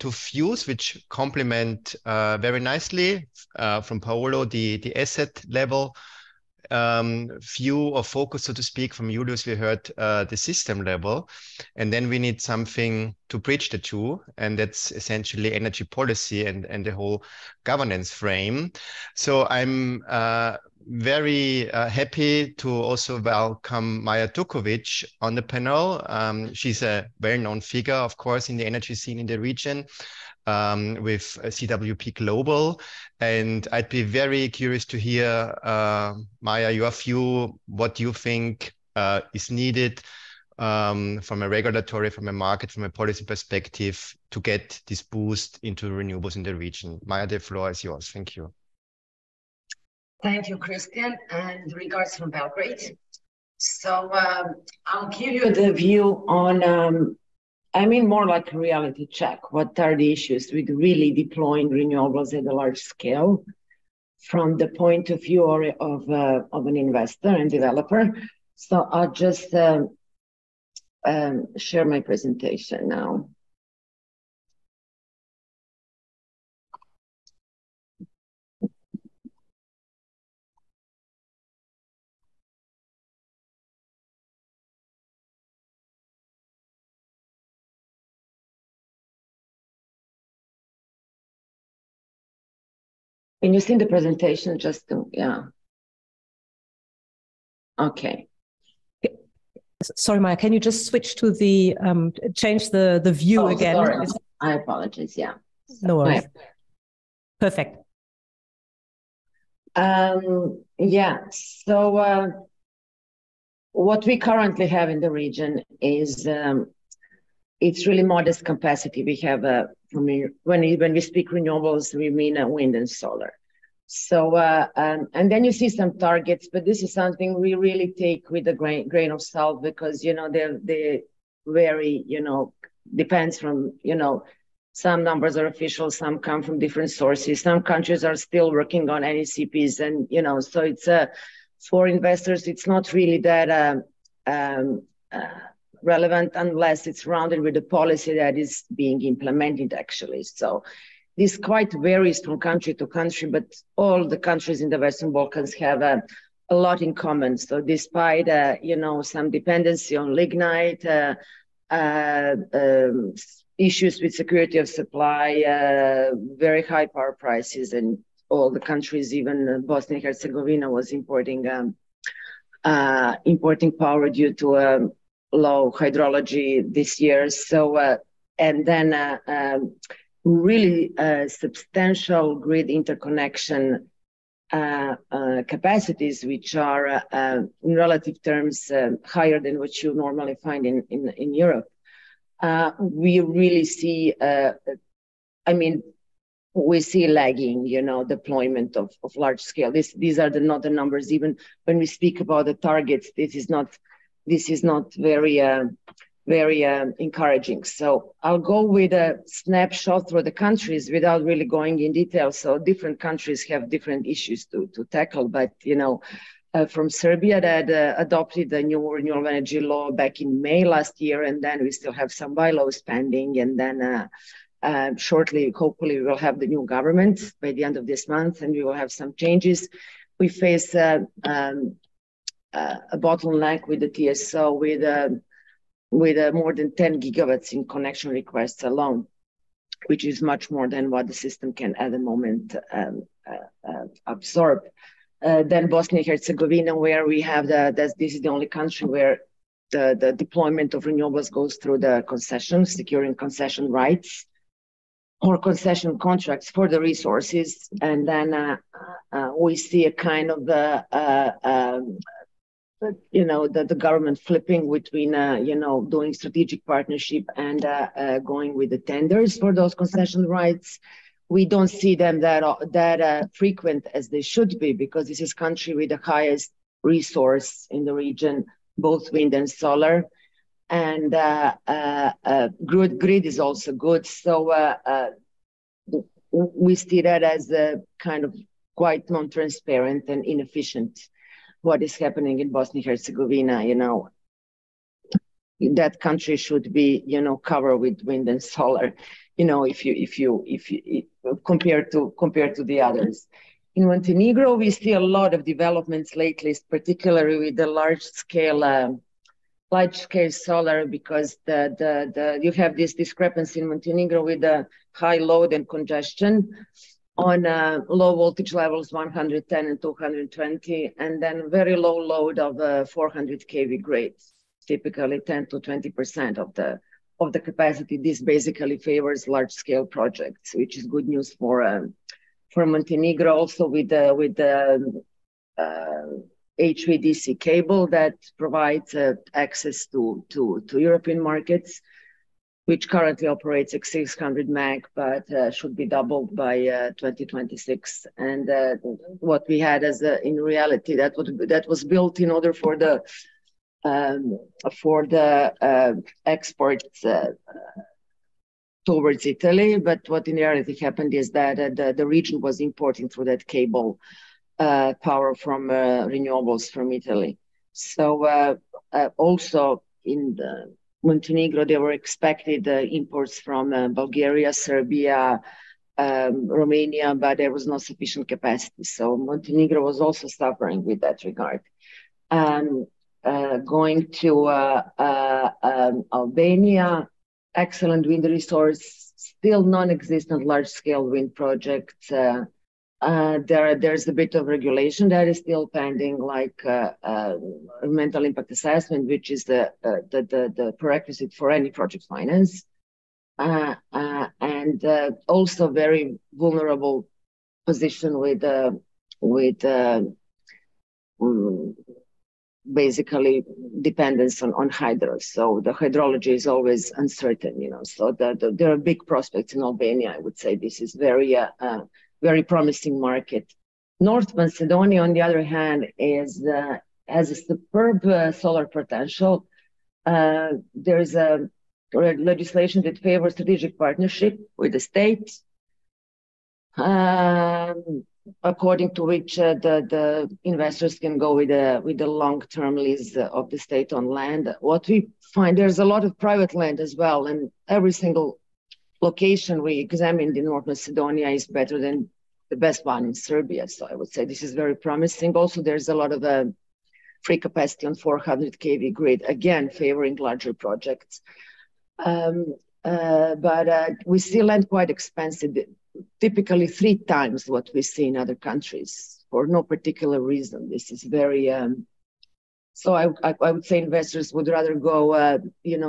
views which complement very nicely from Paolo, the asset level view or focus, so to speak. From Julius, we heard the system level, and then we need something to bridge the two, and that's essentially energy policy and the whole governance frame. So I'm very happy to also welcome Maja Dukovic on the panel. She's a well-known figure, of course, in the energy scene in the region, with CWP Global. And I'd be very curious to hear, Maja, your view, what you think is needed from a regulatory, from a market, from a policy perspective to get this boost into renewables in the region. Maja, the floor is yours. Thank you. Thank you, Christian, and regards from Belgrade. So I'll give you the view on more like a reality check. What are the issues with really deploying renewables at a large scale from the point of view of an investor and developer? So I'll just share my presentation now. Can you see the presentation? Yeah. Okay. Sorry, Maja, can you just switch to the, change the view again? Sorry. I apologize, yeah. No worries. Perfect. Yeah, so what we currently have in the region is it's really modest capacity. We have when we speak renewables, we mean wind and solar. So and then you see some targets, but this is something we really take with a grain of salt, because they vary. Depends from some numbers are official, some come from different sources. Some countries are still working on NECPs, and so it's for investors, it's not really that relevant unless it's rounded with a policy that is being implemented, actually. So this quite varies from country to country, but all the countries in the Western Balkans have a lot in common. So despite some dependency on lignite, issues with security of supply, very high power prices, and all the countries, even Bosnia and Herzegovina, was importing power due to low hydrology this year. So and then really substantial grid interconnection capacities, which are in relative terms higher than what you normally find in Europe. We really see, we see lagging, deployment of large scale. These are not the numbers. Even when we speak about the targets, this is not very encouraging. So I'll go with a snapshot through the countries without really going in detail. So different countries have different issues to tackle, but from Serbia that adopted the new renewable energy law back in May last year, and then we still have some bylaws pending, and then shortly, hopefully, we will have the new government by the end of this month, and we will have some changes. We face a bottleneck with the TSO with more than 10 gigawatts in connection requests alone, which is much more than what the system can at the moment absorb. Then Bosnia and Herzegovina, where we have this is the only country where the deployment of renewables goes through the concession, securing concession rights or concession contracts for the resources. And then we see a kind of the government flipping between, doing strategic partnership and going with the tenders for those concession rights. We don't see them that frequent as they should be, because this is country with the highest resource in the region, both wind and solar. And grid is also good. So we see that as a kind of quite non-transparent and inefficient, what is happening in Bosnia and Herzegovina, that country should be, covered with wind and solar, if you compare to the others. In Montenegro, we see a lot of developments lately, particularly with the large scale solar, because you have this discrepancy in Montenegro with the high load and congestion on low voltage levels 110 and 220, and then very low load of 400 kV grids, typically 10 to 20% of the capacity. This basically favors large scale projects, which is good news for Montenegro. Also with the HVDC cable that provides access to European markets, which currently operates at 600 meg, but should be doubled by 2026. And what we had in reality, that was built in order for the exports towards Italy. But what in reality happened is that the region was importing through that cable power from renewables from Italy. So also in the Montenegro, there were expected imports from Bulgaria, Serbia, Romania, but there was no sufficient capacity. So Montenegro was also suffering with that regard. Going to Albania, excellent wind resource, still non-existent large-scale wind projects. There's a bit of regulation that is still pending, like environmental impact assessment, which is the prerequisite for any project finance, and also very vulnerable position with basically dependence on hydro. So the hydrology is always uncertain, So there are big prospects in Albania. I would say this is very promising market. North Macedonia, on the other hand, has a superb solar potential. There's a legislation that favors strategic partnership with the state, according to which the investors can go with a long-term lease of the state on land. What we find, there's a lot of private land as well, and every single location we examined in North Macedonia is better than the best one in Serbia. So I would say this is very promising. Also, there's a lot of free capacity on 400 kV grid, again, favoring larger projects. But we see land quite expensive, typically 3 times what we see in other countries for no particular reason. This is very, so I would say investors would rather go,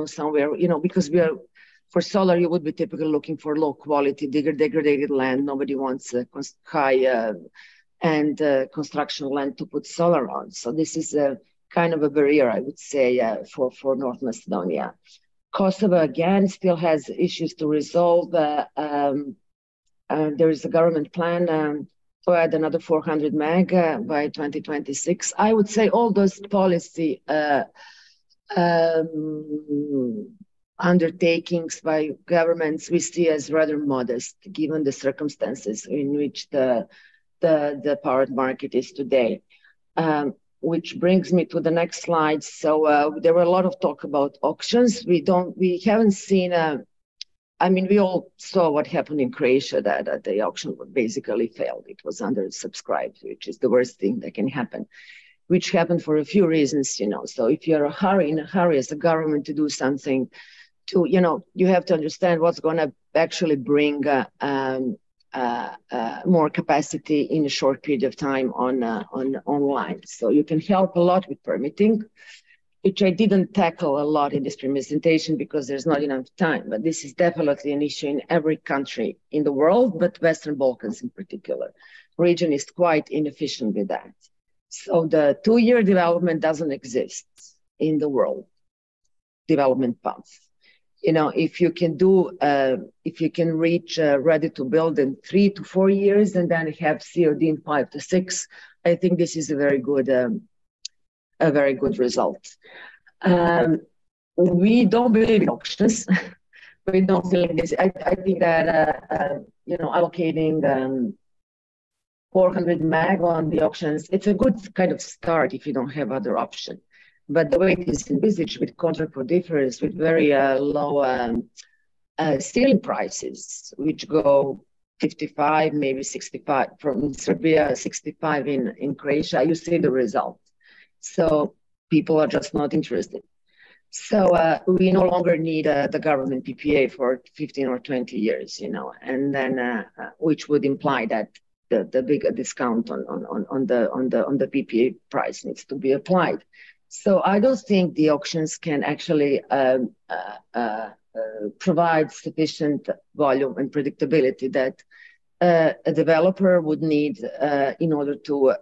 somewhere, because for solar, you would be typically looking for low quality, degraded land. Nobody wants high-end construction land to put solar on. So this is a kind of a barrier, I would say, for North Macedonia. Kosovo, again, still has issues to resolve. There is a government plan to add another 400 meg by 2026. I would say all those policy undertakings by governments we see as rather modest, given the circumstances in which the power market is today. Which brings me to the next slide. So there were a lot of talk about auctions. We haven't seen we all saw what happened in Croatia, that the auction basically failed. It was undersubscribed, which is the worst thing that can happen, which happened for a few reasons, So if you're in a hurry as a government to do something, you have to understand what's going to actually bring more capacity in a short period of time online. So you can help a lot with permitting, which I didn't tackle a lot in this presentation because there's not enough time. But this is definitely an issue in every country in the world, but Western Balkans in particular. Region is quite inefficient with that. So the 2-year development doesn't exist in the world development path. If you can reach ready to build in 3 to 4 years and then have COD in 5 to 6, I think this is a very good result. We don't believe in auctions. We don't believe this. I think that allocating 400 meg on the auctions, it's a good kind of start if you don't have other option. but the way it is envisaged with contract for difference, with very low ceiling prices, which go 55, maybe 65 from Serbia, 65 in Croatia, you see the result. So people are just not interested. So we no longer need the government PPA for 15 or 20 years, and then which would imply that the bigger discount on the PPA price needs to be applied. So I don't think the auctions can actually provide sufficient volume and predictability that a developer would need in order to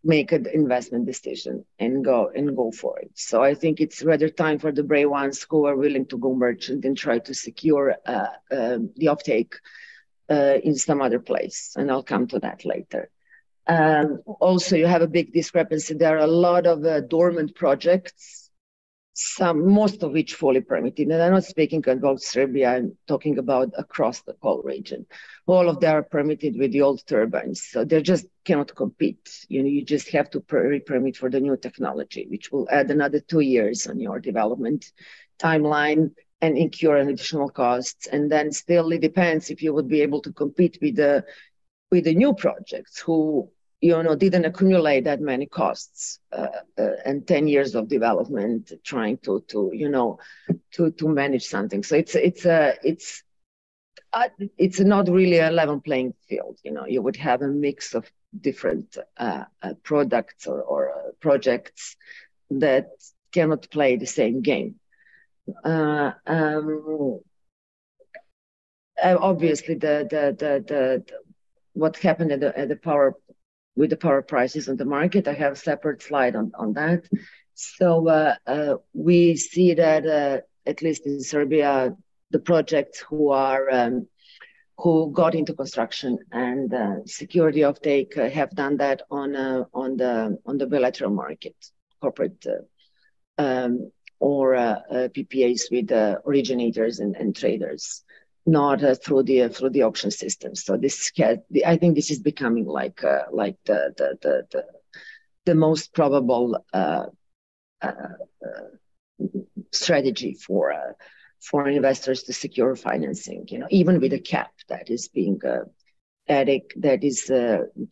make an investment decision and go for it. So I think it's rather time for the brave ones who are willing to go merchant and try to secure the offtake in some other place. And I'll come to that later. Also, you have a big discrepancy. There are a lot of dormant projects, most of which fully permitted. And I'm not speaking about Serbia, I'm talking about across the whole region. All of them are permitted with the old turbines, so they just cannot compete. You just have to re-permit for the new technology, which will add another 2 years on your development timeline and incur an additional costs. And then still it depends if you would be able to compete with the new projects who didn't accumulate that many costs and 10 years of development trying to manage something. So it's not really a level playing field. You would have a mix of different products or projects that cannot play the same game. Obviously, what happened at the power with the power prices on the market. I have a separate slide on that. So we see that at least in Serbia, the projects who got into construction and security offtake have done that on the bilateral market, corporate or PPAs with originators and traders, not through the auction system. So I think this is becoming like the most probable strategy for investors to secure financing. Even with a cap that is being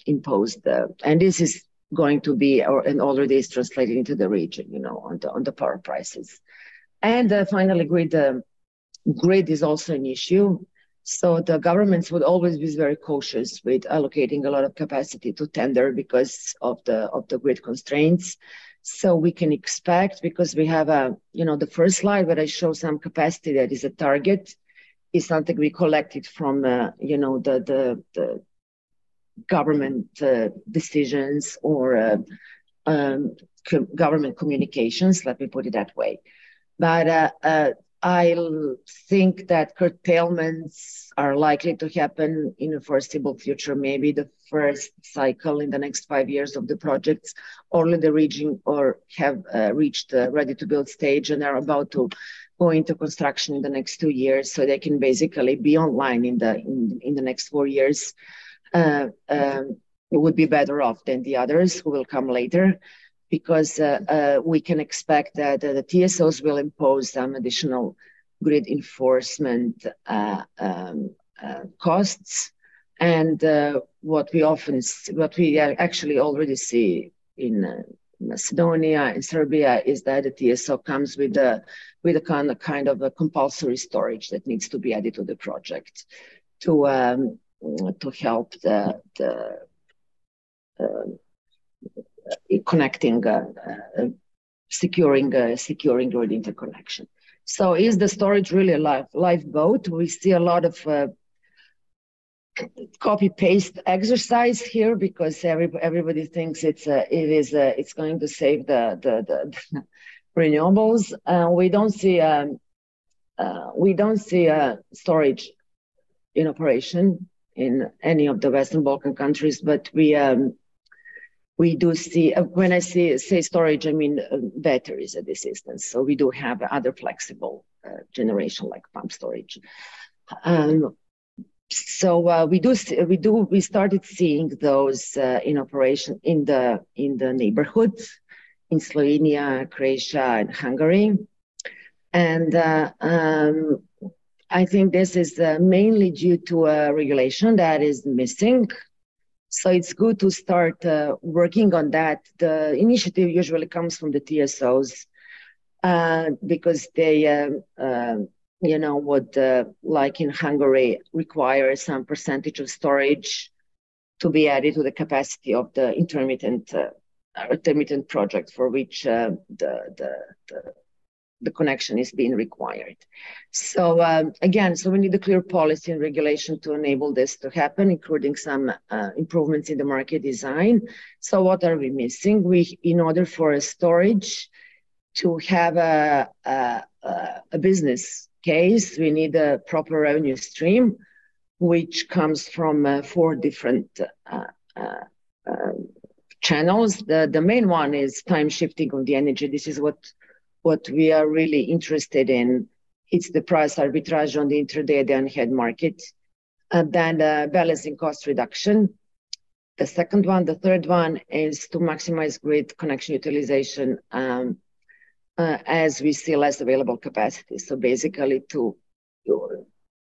imposed, and this is going to be and already is translated into the region. On the power prices, and finally grid is also an issue. So the governments would always be very cautious with allocating a lot of capacity to tender because of the grid constraints. So we can expect, because we have the first slide where I show some capacity that is a target, is something we collected from the government decisions or government communications. Let me put it that way. But I think that curtailments are likely to happen in the foreseeable future. Maybe the first cycle in the next 5 years of the projects already reaching or have reached the ready-to-build stage and are about to go into construction in the next 2 years, so they can basically be online in the next 4 years. It would be better off than the others who will come later, because we can expect that the TSOs will impose some additional grid enforcement costs. And what we actually already see in Macedonia and Serbia is that the TSO comes with a kind of a compulsory storage that needs to be added to the project to help the connecting, securing grid interconnection. So is the storage really a lifeboat? We see a lot of copy-paste exercise here, because everybody thinks it's going to save the renewables. We don't see storage in operation in any of the Western Balkan countries, but we do see, when I say storage, I mean batteries at this instance. So we do have other flexible generation like pump storage. So we started seeing those in operation in the neighborhood, in Slovenia, Croatia, and Hungary. And I think this is mainly due to a regulation that is missing. So it's good to start working on that. The initiative usually comes from the TSOs because they, would, like in Hungary, require some percentage of storage to be added to the capacity of the intermittent project for which the connection is being required. So again, we need a clear policy and regulation to enable this to happen, including some improvements in the market design. So what are we missing? In order for a storage to have a business case, we need a proper revenue stream, which comes from 4 different channels. The main one is time shifting of the energy. This is what we are really interested in. It's the price arbitrage on the intraday day ahead market, and then balancing cost reduction. The second one, the third one is to maximize grid connection utilization as we see less available capacity. So basically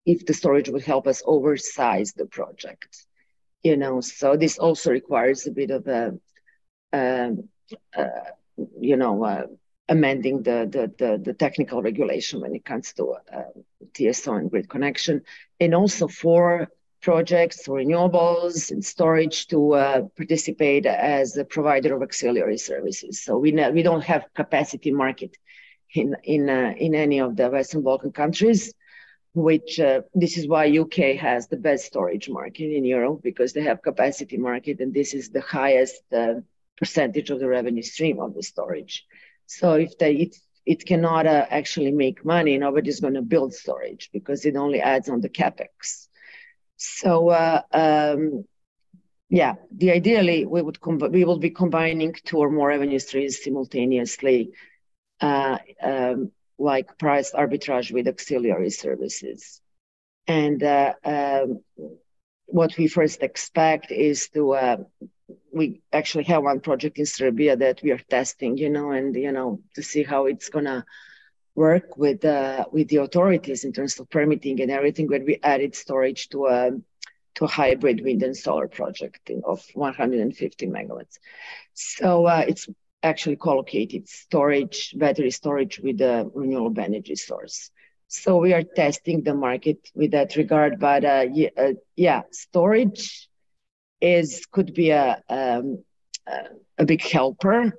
if the storage would help us oversize the project, so this also requires a bit of amending the technical regulation when it comes to TSO and grid connection, and also for projects, for renewables and storage to participate as a provider of auxiliary services. So we don't have capacity market in any of the Western Balkan countries, which this is why UK has the best storage market in Europe, because they have capacity market, and this is the highest percentage of the revenue stream of the storage. So if it cannot actually make money, nobody's going to build storage because it only adds on the capex. So ideally we will be combining 2 or more revenue streams simultaneously, like price arbitrage with auxiliary services. And what we first expect is we actually have one project in Serbia that we are testing, to see how it's gonna work with the authorities in terms of permitting and everything, when we added storage to a hybrid wind and solar project of 150 megawatts. So it's actually collocated battery storage with a renewable energy source. So we are testing the market with that regard, but storage could be a big helper,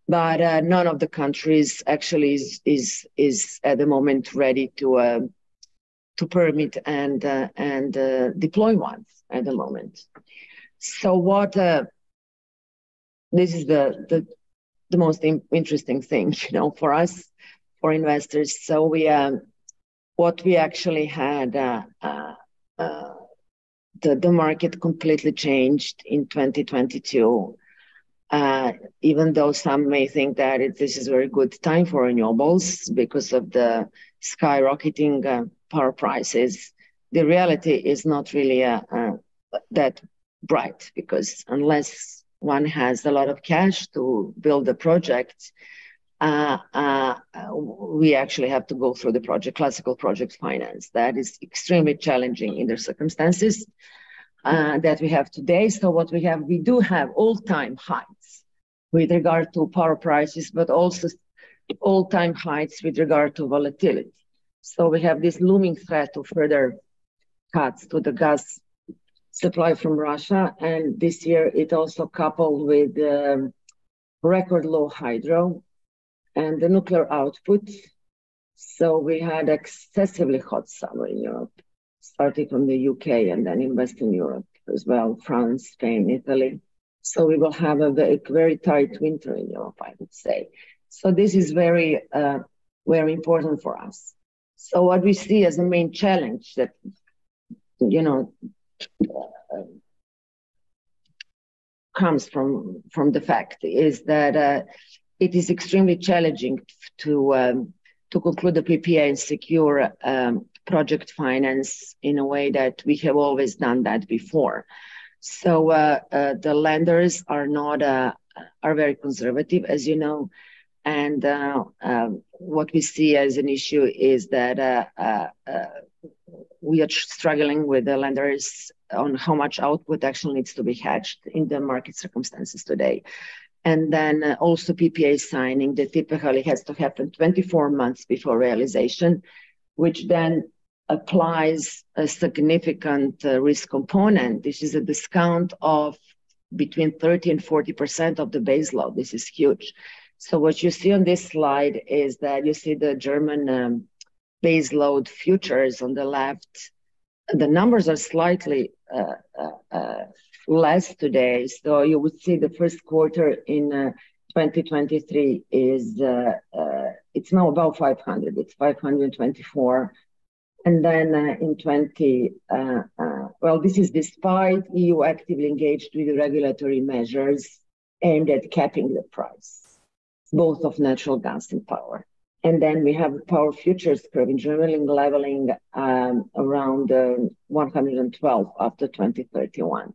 but none of the countries actually is at the moment ready to permit and deploy ones at the moment. So this is the most interesting thing, for us, for investors. So what we actually had. The market completely changed in 2022, even though some may think that this is a very good time for renewables because of the skyrocketing power prices. The reality is not really that bright, because unless one has a lot of cash to build a project, we actually have to go through the classical project finance. That is extremely challenging in the circumstances that we have today. So we do have all-time highs with regard to power prices, but also all-time highs with regard to volatility. So we have this looming threat of further cuts to the gas supply from Russia. And this year it also coupled with record low hydro and the nuclear output. So we had excessively hot summer in Europe, starting from the UK and then in Western Europe as well, France, Spain, Italy. So we will have a very tight winter in Europe, I would say. So this is very, very important for us. So what we see as a main challenge that, comes from the fact is that it is extremely challenging to conclude the PPA and secure project finance in a way that we have always done that before. So the lenders are not are very conservative, as you know. And what we see as an issue is that we are struggling with the lenders on how much output actually needs to be hedged in the market circumstances today. And then also PPA signing that typically has to happen 24 months before realization, which then applies a significant risk component. This is a discount of between 30 and 40% of the base load. This is huge. So what you see on this slide is that you see the German base load futures on the left. The numbers are slightly less today. So you would see the first quarter in 2023 is, it's now about 500, it's 524. And then well, this is despite EU actively engaged with regulatory measures aimed at capping the price, both of natural gas and power. And then we have power futures curve in Germany leveling around 112 after 2031.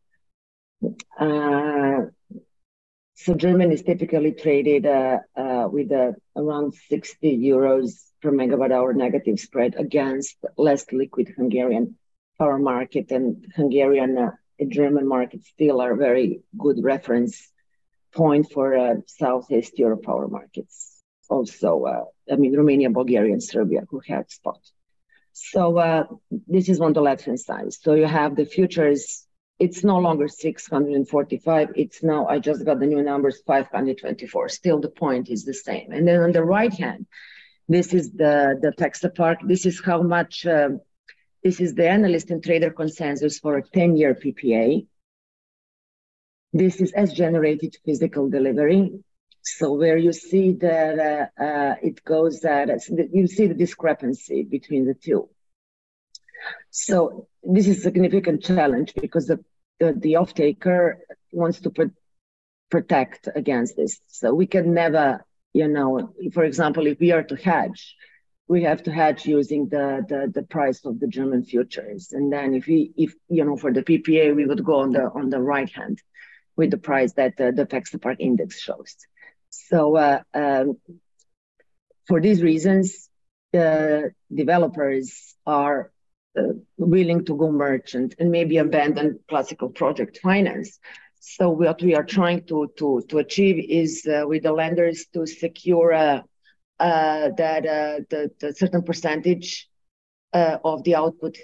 So Germany is typically traded with around 60 euros per megawatt hour negative spread against less liquid Hungarian power market, and Hungarian and German markets still are very good reference point for Southeast Europe power markets. Also, I mean, Romania, Bulgaria, and Serbia who have spot. So this is on the left-hand side. So you have the futures. It's no longer 645. It's now, I just got the new numbers, 524. Still, the point is the same. And then on the right hand, this is the Pexapark. This is how much, this is the analyst and trader consensus for a 10-year PPA. This is as generated physical delivery. So where you see that it goes that, you see the discrepancy between the two. So this is a significant challenge because the off-taker wants to protect against this. So we can never, you know, for example, if we are to hedge, we have to hedge using the price of the German futures. And then if you know, for the PPA, we would go on the right hand with the price that the Pexapark index shows. So for these reasons, developers are willing to go merchant and maybe abandon classical project finance. So what we are trying to achieve is with the lenders to secure that the certain percentage of the output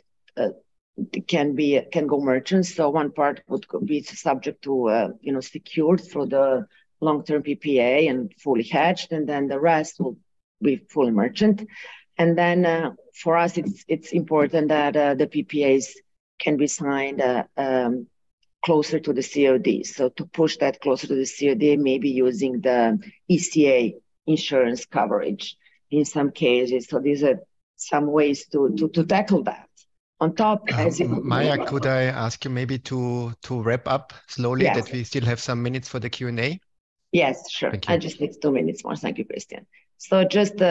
can go merchant. So one part would be subject to you know, secured through the long-term PPA and fully hedged, and then the rest will be fully merchant. And then for us, it's important that the PPAs can be signed closer to the COD. So to push that closer to the COD, maybe using the ECA insurance coverage in some cases. So these are some ways to tackle that. On top, as Maya, could I ask you maybe to wrap up slowly, yes, that we still have some minutes for the Q&A? Yes, sure. I just need 2 minutes more. Thank you, Christian. So just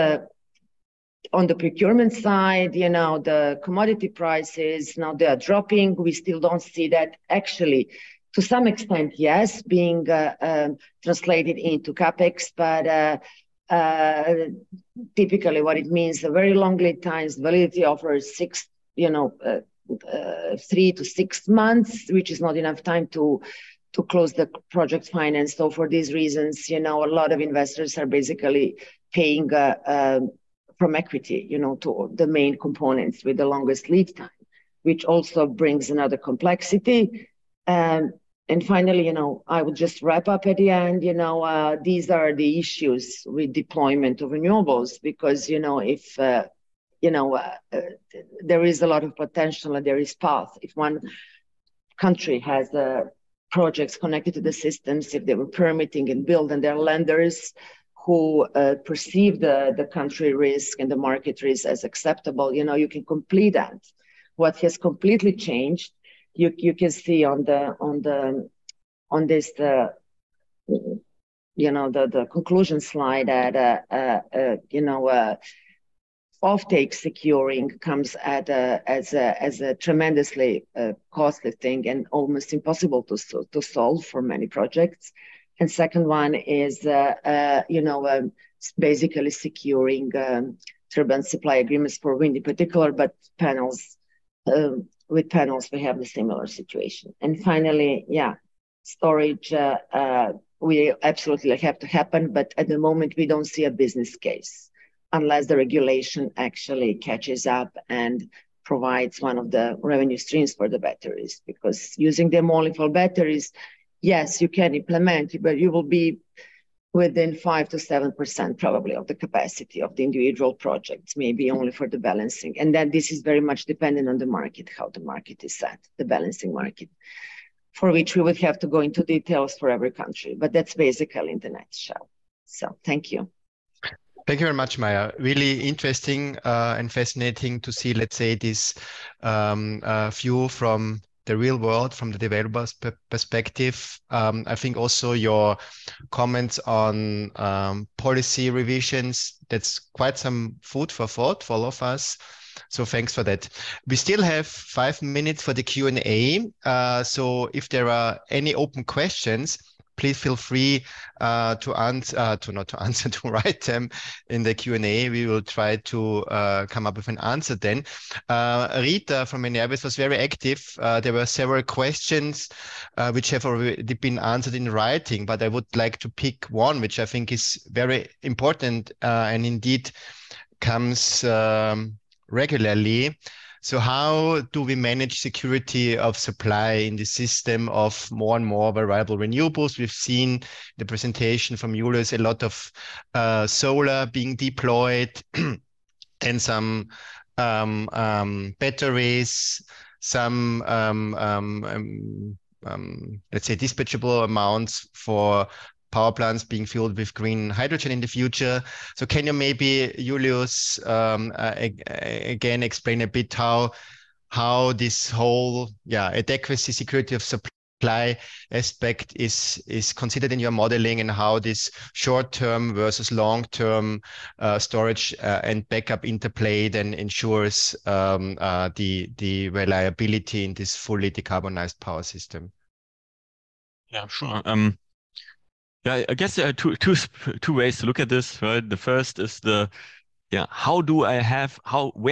on the procurement side, you know, the commodity prices, now they are dropping. We still don't see that actually, to some extent, yes, being translated into CapEx, but typically what it means, a very long lead times, validity offers 3 to 6 months, which is not enough time to close the project finance. So for these reasons, you know, a lot of investors are basically paying from equity, you know, to the main components with the longest lead time, which also brings another complexity. And finally, you know, I would just wrap up at the end, you know, these are the issues with deployment of renewables, because, you know, if, there is a lot of potential and there is path. If one country has projects connected to the systems, if they were permitting and build, and there are lenders who perceive the country risk and the market risk as acceptable, you know, you can complete that. What has completely changed, you can see on this the conclusion slide that offtake securing comes as a tremendously costly thing and almost impossible to solve for many projects. And second one is, basically securing turbine supply agreements for wind in particular, but panels, with panels, we have the similar situation. And finally, storage, we absolutely have to happen, but at the moment we don't see a business case unless the regulation actually catches up and provides one of the revenue streams for the batteries. Because using them only for batteries, yes, you can implement it, but you will be within 5 to 7% probably of the capacity of the individual projects, maybe only for the balancing. And then this is very much dependent on the market, how the market is set, the balancing market, for which we would have to go into details for every country. But that's basically in the nutshell. So thank you. Thank you very much, Maya. Really interesting and fascinating to see, let's say, this view from the real world, from the developer's perspective. I think also your comments on policy revisions, that's quite some food for thought for all of us. So thanks for that. We still have 5 minutes for the Q&A. So if there are any open questions, please feel free to write them in the Q&A. We will try to come up with an answer then. Rita from endeavour was very active. There were several questions which have already been answered in writing, but I would like to pick one which I think is very important and indeed comes regularly. So how do we manage security of supply in the system of more and more variable renewables? We've seen the presentation from Julius, a lot of solar being deployed and some batteries, some let's say dispatchable amounts for power plants being fueled with green hydrogen in the future. So can you maybe, Julius, again explain a bit how this whole adequacy, security of supply aspect is considered in your modeling, and how this short-term versus long-term storage and backup interplay then ensures the reliability in this fully decarbonized power system? Yeah, sure. Yeah, I guess there are two ways to look at this, right? The first is where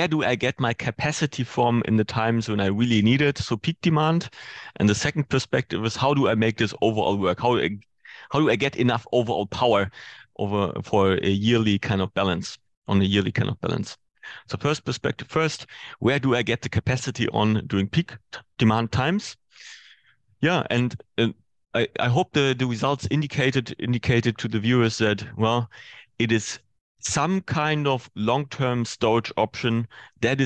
do I get my capacity from in the times when I really need it? So peak demand. And the second perspective is, how do I make this overall work? How do I get enough overall power for a yearly kind of balance, on a yearly kind of balance? So first perspective first, where do I get the capacity on during peak demand times? Yeah, and I hope the results indicated to the viewers that, well, it is some kind of long-term storage option that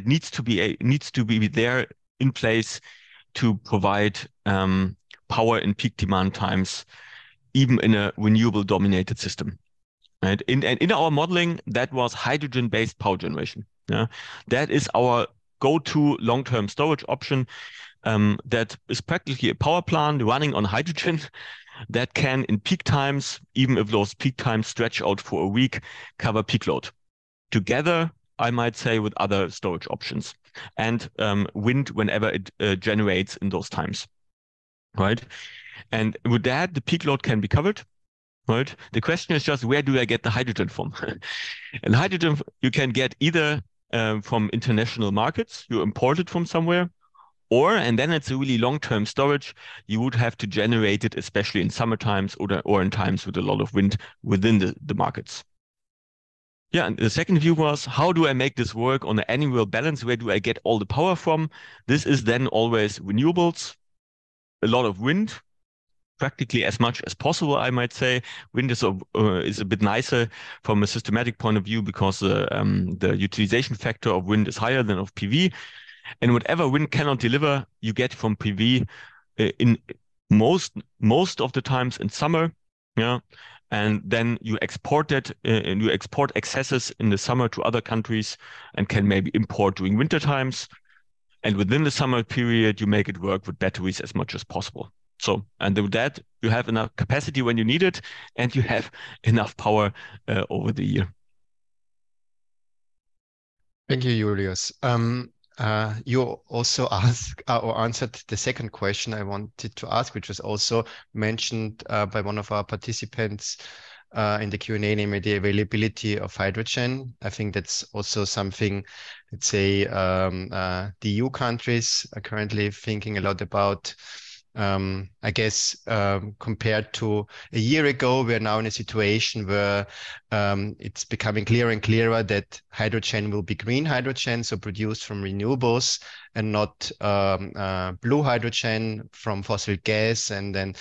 needs to be there in place to provide power in peak demand times, even in a renewable dominated system. Right? In our modeling, that was hydrogen-based power generation. Yeah, that is our go-to long-term storage option. That is practically a power plant running on hydrogen that can, in peak times, even if those peak times stretch out for a week, cover peak load. Together, I might say, with other storage options, and wind whenever it generates in those times, right? And with that, the peak load can be covered, right? The question is just, where do I get the hydrogen from? And hydrogen you can get either from international markets, you import it from somewhere, and then it's a really long-term storage. You would have to generate it, especially in summer times or in times with a lot of wind within the markets. Yeah, and the second view was, how do I make this work on an annual balance? Where do I get all the power from? This is then always renewables, a lot of wind, practically as much as possible, I might say. Wind is a bit nicer from a systematic point of view because the utilization factor of wind is higher than of PV. And whatever wind cannot deliver, you get from PV in most of the times in summer, yeah. And then you export that, and you export excesses in the summer to other countries, and can maybe import during winter times. And within the summer period, you make it work with batteries as much as possible. So, and with that, you have enough capacity when you need it, and you have enough power over the year. Thank you, Julius. you also asked or answered the second question I wanted to ask, which was also mentioned by one of our participants in the Q&A, namely the availability of hydrogen. I think that's also something, let's say, the EU countries are currently thinking a lot about. I guess compared to a year ago, we're now in a situation where it's becoming clearer and clearer that hydrogen will be green hydrogen, so produced from renewables and not blue hydrogen from fossil gas and then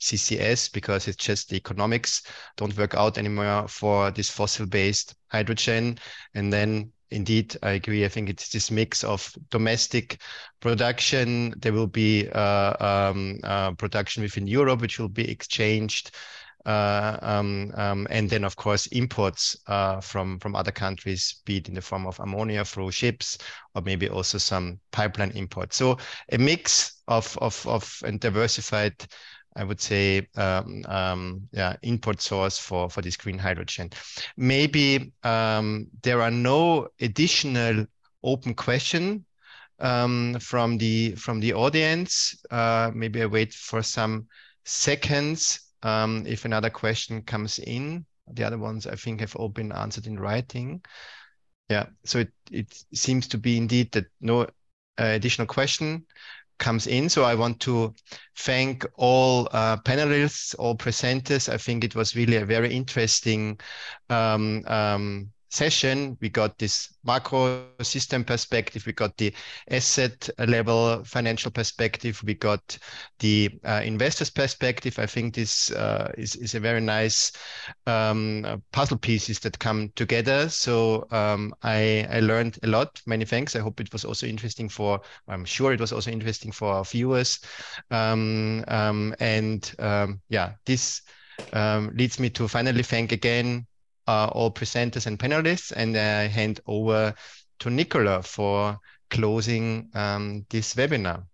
CCS, because it's just the economics don't work out anymore for this fossil-based hydrogen. And then indeed, I agree. I think it's this mix of domestic production. There will be production within Europe, which will be exchanged. And then, of course, imports from other countries, be it in the form of ammonia through ships, or maybe also some pipeline imports. So a mix of and diversified, I would say, import source for this green hydrogen. Maybe there are no additional open question from the audience. Maybe I wait for some seconds if another question comes in. The other ones I think have all been answered in writing. Yeah, so it seems to be indeed that no additional question comes in. So I want to thank all panelists, all presenters. I think it was really a very interesting session. We got this macro system perspective, we got the asset level financial perspective, we got the investors perspective. I think this is a very nice puzzle pieces that come together. So I learned a lot. Many thanks. I hope it was also interesting for, I'm sure it was also interesting for our viewers. This leads me to finally thank again all presenters and panelists, and I hand over to Nicola for closing this webinar.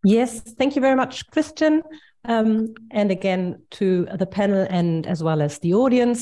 Yes, thank you very much, Christian. And again, to the panel and as well as the audience.